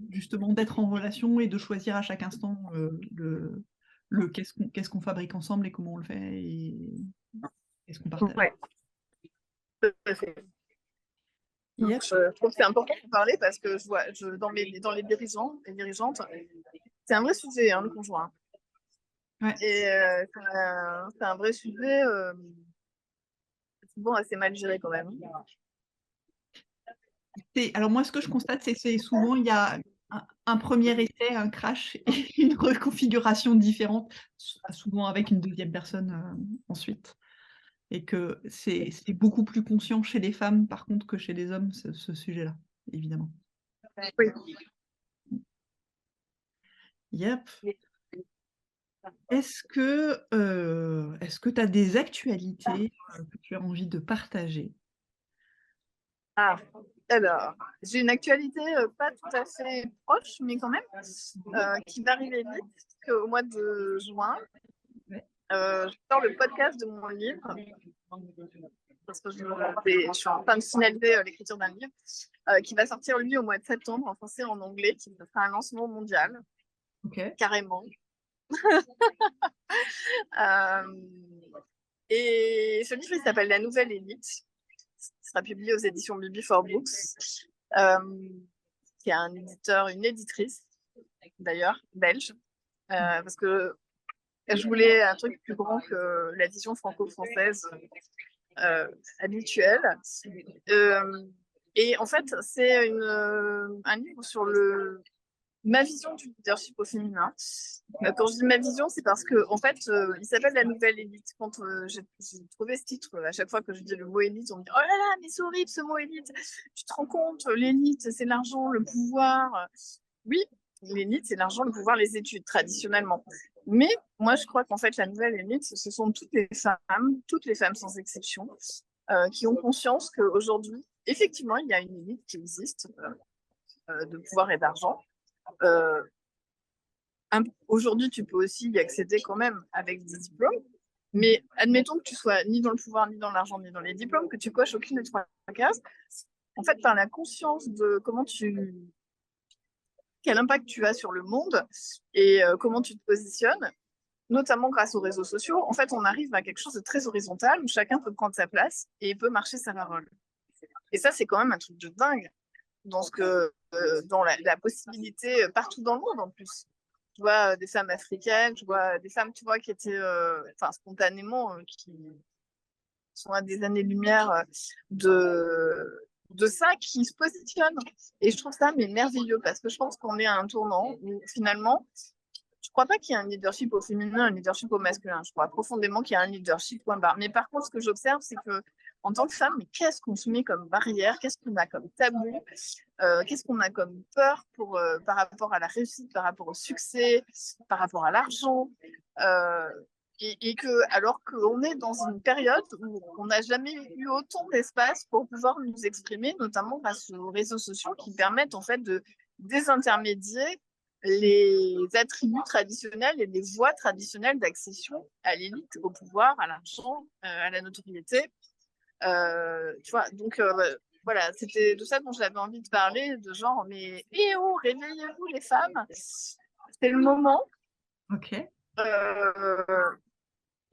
justement d'être en relation et de choisir à chaque instant qu'est-ce qu'on fabrique ensemble et comment on le fait et qu'est-ce qu'on partage. Ouais, tout à fait. Yep. Je trouve que c'est important de parler parce que je vois dans les dirigeants et dirigeantes, c'est un vrai sujet, hein, le conjoint. Ouais. Et c'est un vrai sujet souvent assez mal géré quand même. Alors moi, ce que je constate, c'est souvent, il y a un premier essai, un crash et une reconfiguration différente, souvent avec une deuxième personne ensuite. Et que c'est beaucoup plus conscient chez les femmes, par contre, que chez les hommes, ce sujet-là, évidemment. Oui. Yep. Est-ce que tu as des actualités que tu as envie de partager? Ah, alors, j'ai une actualité pas tout à fait proche, mais quand même, qui va arriver vite, au mois de juin. Je sors le podcast de mon livre, parce que je suis en train de finaliser l'écriture d'un livre, qui va sortir, lui, au mois de septembre, en français et en anglais, qui sera un lancement mondial, carrément. Et ce livre, il s'appelle La Nouvelle Élite. Il sera publié aux éditions Bibi for Books, qui est un éditeur, une éditrice, d'ailleurs, belge, parce que je voulais un truc plus grand que la vision franco-française habituelle. Et en fait, c'est un livre sur ma vision du leadership au féminin. Quand je dis ma vision, c'est parce que en fait, il s'appelle La Nouvelle Élite. Quand j'ai trouvé ce titre, à chaque fois que je dis le mot élite, on me dit « Oh là là, mais c'est horrible ce mot élite ! Tu te rends compte, l'élite, c'est l'argent, le pouvoir. » Oui, l'élite, c'est l'argent, le pouvoir, les études, traditionnellement. Mais moi, je crois qu'en fait, la nouvelle élite, ce sont toutes les femmes sans exception, qui ont conscience qu'aujourd'hui, effectivement, il y a une élite qui existe de pouvoir et d'argent. Aujourd'hui, tu peux aussi y accéder quand même avec des diplômes, mais admettons que tu sois ni dans le pouvoir, ni dans l'argent, ni dans les diplômes, que tu coches aucune des trois cases. En fait, tu as la conscience de quel impact tu as sur le monde et comment tu te positionnes, notamment grâce aux réseaux sociaux. En fait, on arrive à quelque chose de très horizontal où chacun peut prendre sa place et peut marcher sa parole. Et ça, c'est quand même un truc de dingue dans la possibilité partout dans le monde en plus. Je vois des femmes africaines, je vois des femmes, tu vois, qui étaient spontanément, qui sont à des années-lumière de ça, qui se positionnent. Et je trouve ça merveilleux parce que je pense qu'on est à un tournant où finalement, je ne crois pas qu'il y ait un leadership au féminin, un leadership au masculin. Je crois profondément qu'il y a un leadership point barre. Mais par contre, ce que j'observe, c'est que en tant que femme, mais qu'est-ce qu'on se met comme barrière, qu'est-ce qu'on a comme tabou, qu'est-ce qu'on a comme peur par rapport à la réussite, par rapport au succès, par rapport à l'argent. Et alors qu'on est dans une période où on n'a jamais eu autant d'espace pour pouvoir nous exprimer, notamment grâce aux réseaux sociaux qui permettent en fait de désintermédier les attributs traditionnels et les voies traditionnelles d'accession à l'élite, au pouvoir, à l'argent, à la notoriété. Tu vois, donc voilà, c'était de ça dont j'avais envie de parler, de genre, mais oh, réveillez-vous les femmes, c'est le moment. Ok.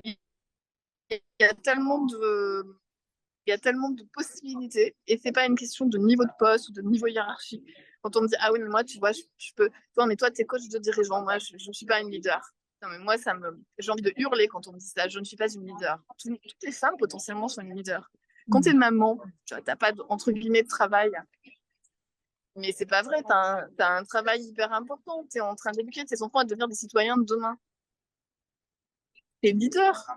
Il y a tellement de possibilités et c'est pas une question de niveau de poste ou de niveau hiérarchique. Quand on me dit ah oui mais moi tu vois je peux toi mais toi t'es coach de dirigeant, moi je ne suis pas une leader. Non mais moi j'ai envie de hurler quand on me dit ça, je ne suis pas une leader. Toutes les femmes potentiellement sont une leader. Quand t'es maman, tu vois, t'as pas entre guillemets de travail. Mais c'est pas vrai, t'as un travail hyper important. T'es en train d'éduquer tes enfants à devenir des citoyens de demain. T'es leader.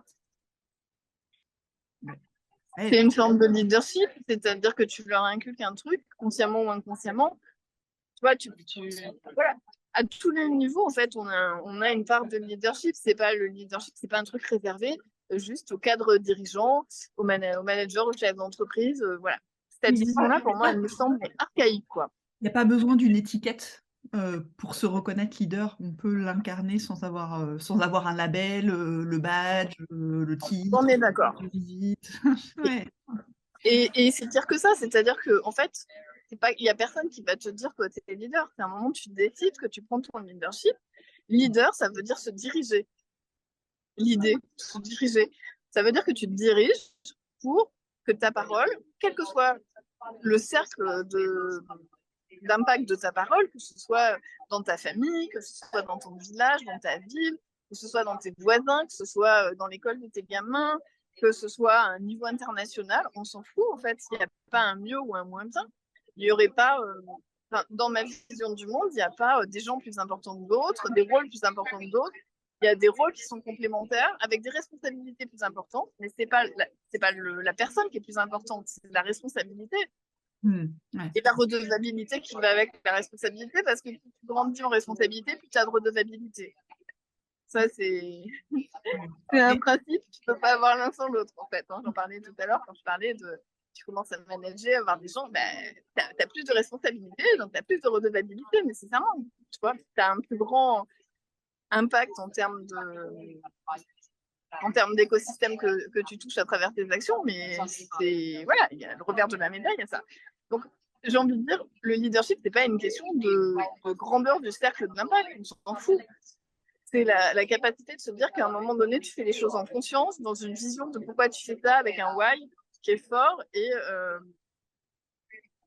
C'est une forme de leadership, c'est-à-dire que tu leur inculques un truc, consciemment ou inconsciemment. Tu vois, voilà. À tous les niveaux, en fait, on a une part de leadership. C'est pas le leadership, c'est pas un truc réservé juste au cadre dirigeant, au manager, au chef d'entreprise. Voilà. Cette vision-là, pour moi, elle me semble archaïque, quoi. Il n'y a pas besoin d'une étiquette pour se reconnaître leader. On peut l'incarner sans avoir un label, le badge, le titre, On est d'accord. la visite. Ouais. Et c'est pire que ça, c'est-à-dire que en fait, il y a personne qui va te dire que tu es leader. C'est un moment où tu décides que tu prends ton leadership. Leader, ça veut dire se diriger. L'idée, se diriger, ça veut dire que tu te diriges pour que ta parole, quel que soit le cercle d'impact de ta parole, que ce soit dans ta famille, que ce soit dans ton village, dans ta ville, que ce soit dans tes voisins, que ce soit dans l'école de tes gamins, que ce soit à un niveau international, on s'en fout en fait. Il n'y a pas un mieux ou un moins bien. Il n'y aurait pas, dans ma vision du monde, il n'y a pas des gens plus importants que d'autres, des rôles plus importants que d'autres. Il y a des rôles qui sont complémentaires avec des responsabilités plus importantes, mais c'est pas la personne qui est plus importante, c'est la responsabilité. Ouais. Et la redevabilité qui va avec la responsabilité, parce que plus tu grandis en responsabilité, plus tu as de redevabilité. Ça, c'est un principe, tu peux pas avoir l'un sans l'autre, en fait. J'en parlais tout à l'heure quand je parlais de tu commences à manager, à avoir des gens, tu as plus de responsabilité, donc tu as plus de redevabilité nécessairement. Tu vois, tu as un plus grand impact en termes d'écosystème que tu touches à travers tes actions, mais voilà, il y a le revers de la médaille, il y a ça. Donc, j'ai envie de dire, le leadership, c'est pas une question de grandeur du cercle d'impact, on s'en fout. C'est la capacité de se dire qu'à un moment donné, tu fais les choses en conscience, dans une vision de pourquoi tu fais ça, avec un why qui est fort,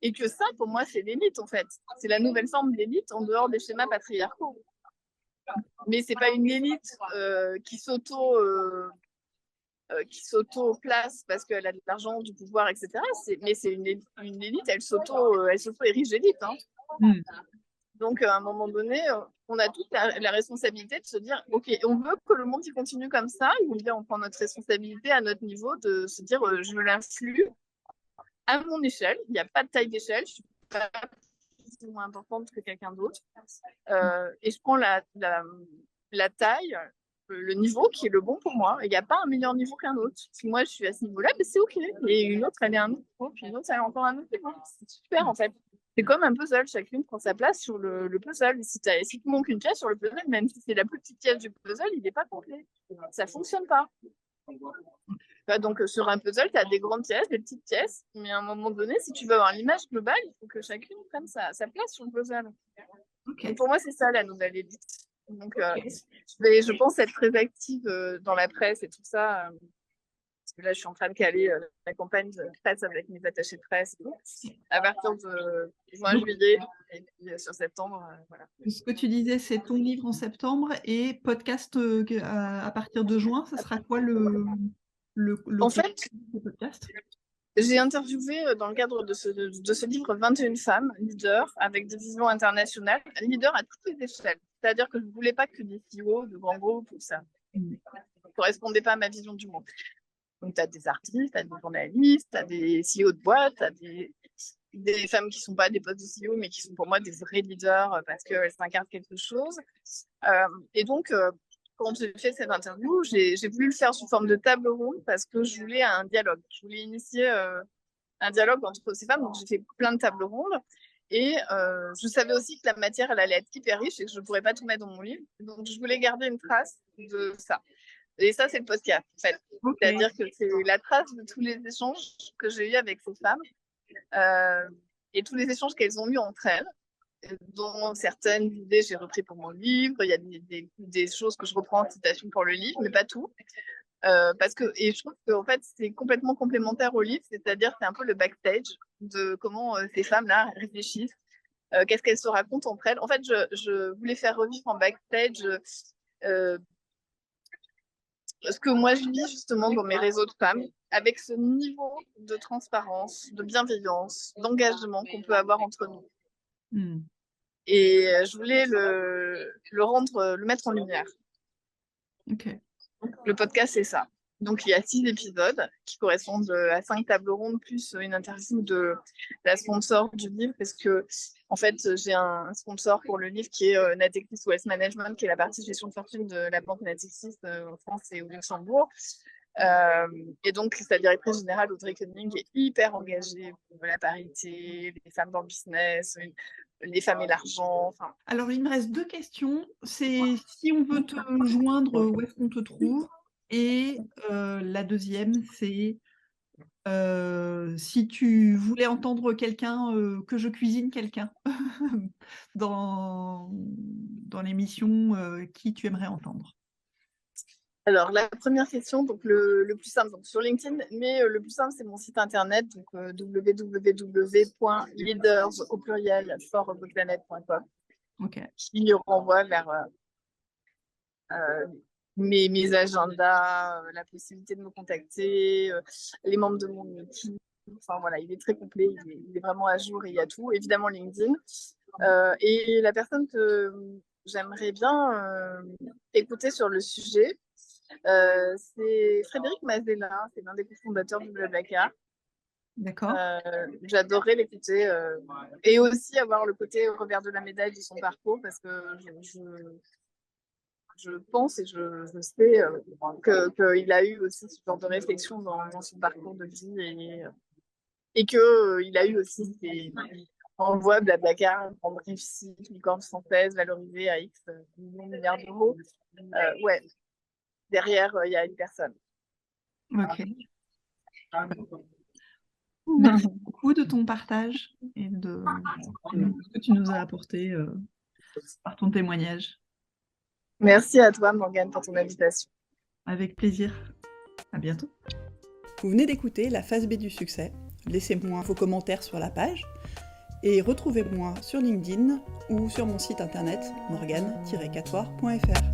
et que ça, pour moi, c'est l'élite, en fait. C'est la nouvelle forme d'élite en dehors des schémas patriarcaux. Mais c'est pas une élite qui s'auto-place parce qu'elle a de l'argent, du pouvoir, etc. Mais c'est une élite, elle s'auto-érige élite. Donc, à un moment donné, on a toute la responsabilité de se dire, OK, on veut que le monde y continue comme ça, ou bien on prend notre responsabilité à notre niveau de se dire, je l'influe à mon échelle. Il n'y a pas de taille d'échelle, je suis pas plus moins importante que quelqu'un d'autre. Et je prends la taille, le niveau qui est le bon pour moi. Il n'y a pas un meilleur niveau qu'un autre. Si moi, je suis à ce niveau-là, c'est OK. Et une autre, elle est à un autre niveau, puis une autre, elle est encore à un autre niveau. C'est super, en fait. C'est comme un puzzle, chacune prend sa place sur le puzzle. Si tu manques une pièce sur le puzzle, même si c'est la plus petite pièce du puzzle, il n'est pas complet. Ça ne fonctionne pas. Donc, sur un puzzle, tu as des grandes pièces, des petites pièces, mais à un moment donné, si tu veux avoir l'image globale, il faut que chacune prenne sa place sur le puzzle. Okay. Et pour moi, c'est ça la nouvelle élite. Donc, je pense être très active dans la presse et tout ça. Parce que là, je suis en train de caler la campagne de presse avec mes attachés de presse et tout, à partir de juin, juillet, et puis sur septembre. Voilà. Ce que tu disais, c'est ton livre en septembre et podcast à partir de juin. Ça sera quoi le en fait, podcast? J'ai interviewé dans le cadre de ce livre 21 femmes leaders avec des visions internationales, leaders à toutes les échelles. C'est-à-dire que je ne voulais pas que des CEO de grands groupes ou ça. Ça ne correspondait pas à ma vision du monde. Donc, tu as des artistes, tu as des journalistes, tu as des CEO de boîtes, tu as des femmes qui ne sont pas des postes de CEO, mais qui sont pour moi des vrais leaders parce qu'elles s'incarnent quelque chose. Et donc, quand j'ai fait cette interview, j'ai voulu le faire sous forme de table ronde parce que je voulais un dialogue. Je voulais initier un dialogue entre ces femmes. Donc, j'ai fait plein de tables rondes. Et je savais aussi que la matière, elle allait être hyper riche et que je ne pourrais pas tout mettre dans mon livre. Donc, je voulais garder une trace de ça. Et ça, c'est le podcast, en fait. Ok. C'est-à-dire que c'est la trace de tous les échanges que j'ai eus avec ces femmes et tous les échanges qu'elles ont eus entre elles, dont certaines idées j'ai repris pour mon livre. Il y a des choses que je reprends en citation pour le livre, mais pas tout. Et je trouve qu'en fait, c'est complètement complémentaire au livre, c'est-à-dire c'est un peu le backstage de comment ces femmes-là réfléchissent, qu'est-ce qu'elles se racontent entre elles. En fait, je voulais faire revivre en backstage ce que moi je vis justement dans mes réseaux de femmes, avec ce niveau de transparence, de bienveillance, d'engagement qu'on peut avoir entre nous. Hmm. Et je voulais le mettre en lumière. Ok. Le podcast, c'est ça. Donc, il y a 6 épisodes qui correspondent à 5 tables rondes, plus une interview de la sponsor du livre, parce que, en fait, j'ai un sponsor pour le livre qui est Natixis Wealth Management, qui est la partie gestion de fortune de la banque Natixis en France et au Luxembourg. Et donc, sa directrice générale, Audrey Koenig, est hyper engagée pour la parité, les femmes dans le business, les femmes et l'argent. Enfin, Alors, il me reste 2 questions. C'est si on veut te joindre, où est-ce qu'on te trouve? Et la deuxième, c'est si tu voulais entendre quelqu'un, que je cuisine quelqu'un dans l'émission, qui tu aimerais entendre? alors, la première question, donc le plus simple, donc sur LinkedIn, mais le plus simple, c'est mon site internet, donc www.leaders au pluriel for-planet.com, Ok. qui renvoie vers mes agendas, la possibilité de me contacter, les membres de mon équipe. Enfin voilà, il est très complet, il est vraiment à jour et il y a tout. Évidemment, LinkedIn. Et la personne que j'aimerais bien écouter sur le sujet, c'est Frédéric Mazella, c'est l'un des cofondateurs du Blablacar. D'accord. J'adorerais l'écouter et aussi avoir le côté revers de la médaille de son parcours parce que je pense et je sais qu'il a eu aussi ce genre de réflexion dans son parcours de vie et qu'il a eu aussi ses envois Blablacar, une grande réussite, licorne française valorisée à X milliards d'euros. Ouais, derrière, il y a une personne. Ok. Merci beaucoup de ton partage et de ce que tu nous as apporté par ton témoignage. Merci à toi, Morgane, pour ton invitation. Avec plaisir. À bientôt. Vous venez d'écouter la phase B du succès. Laissez-moi vos commentaires sur la page et retrouvez-moi sur LinkedIn ou sur mon site internet morgane-catoire.fr.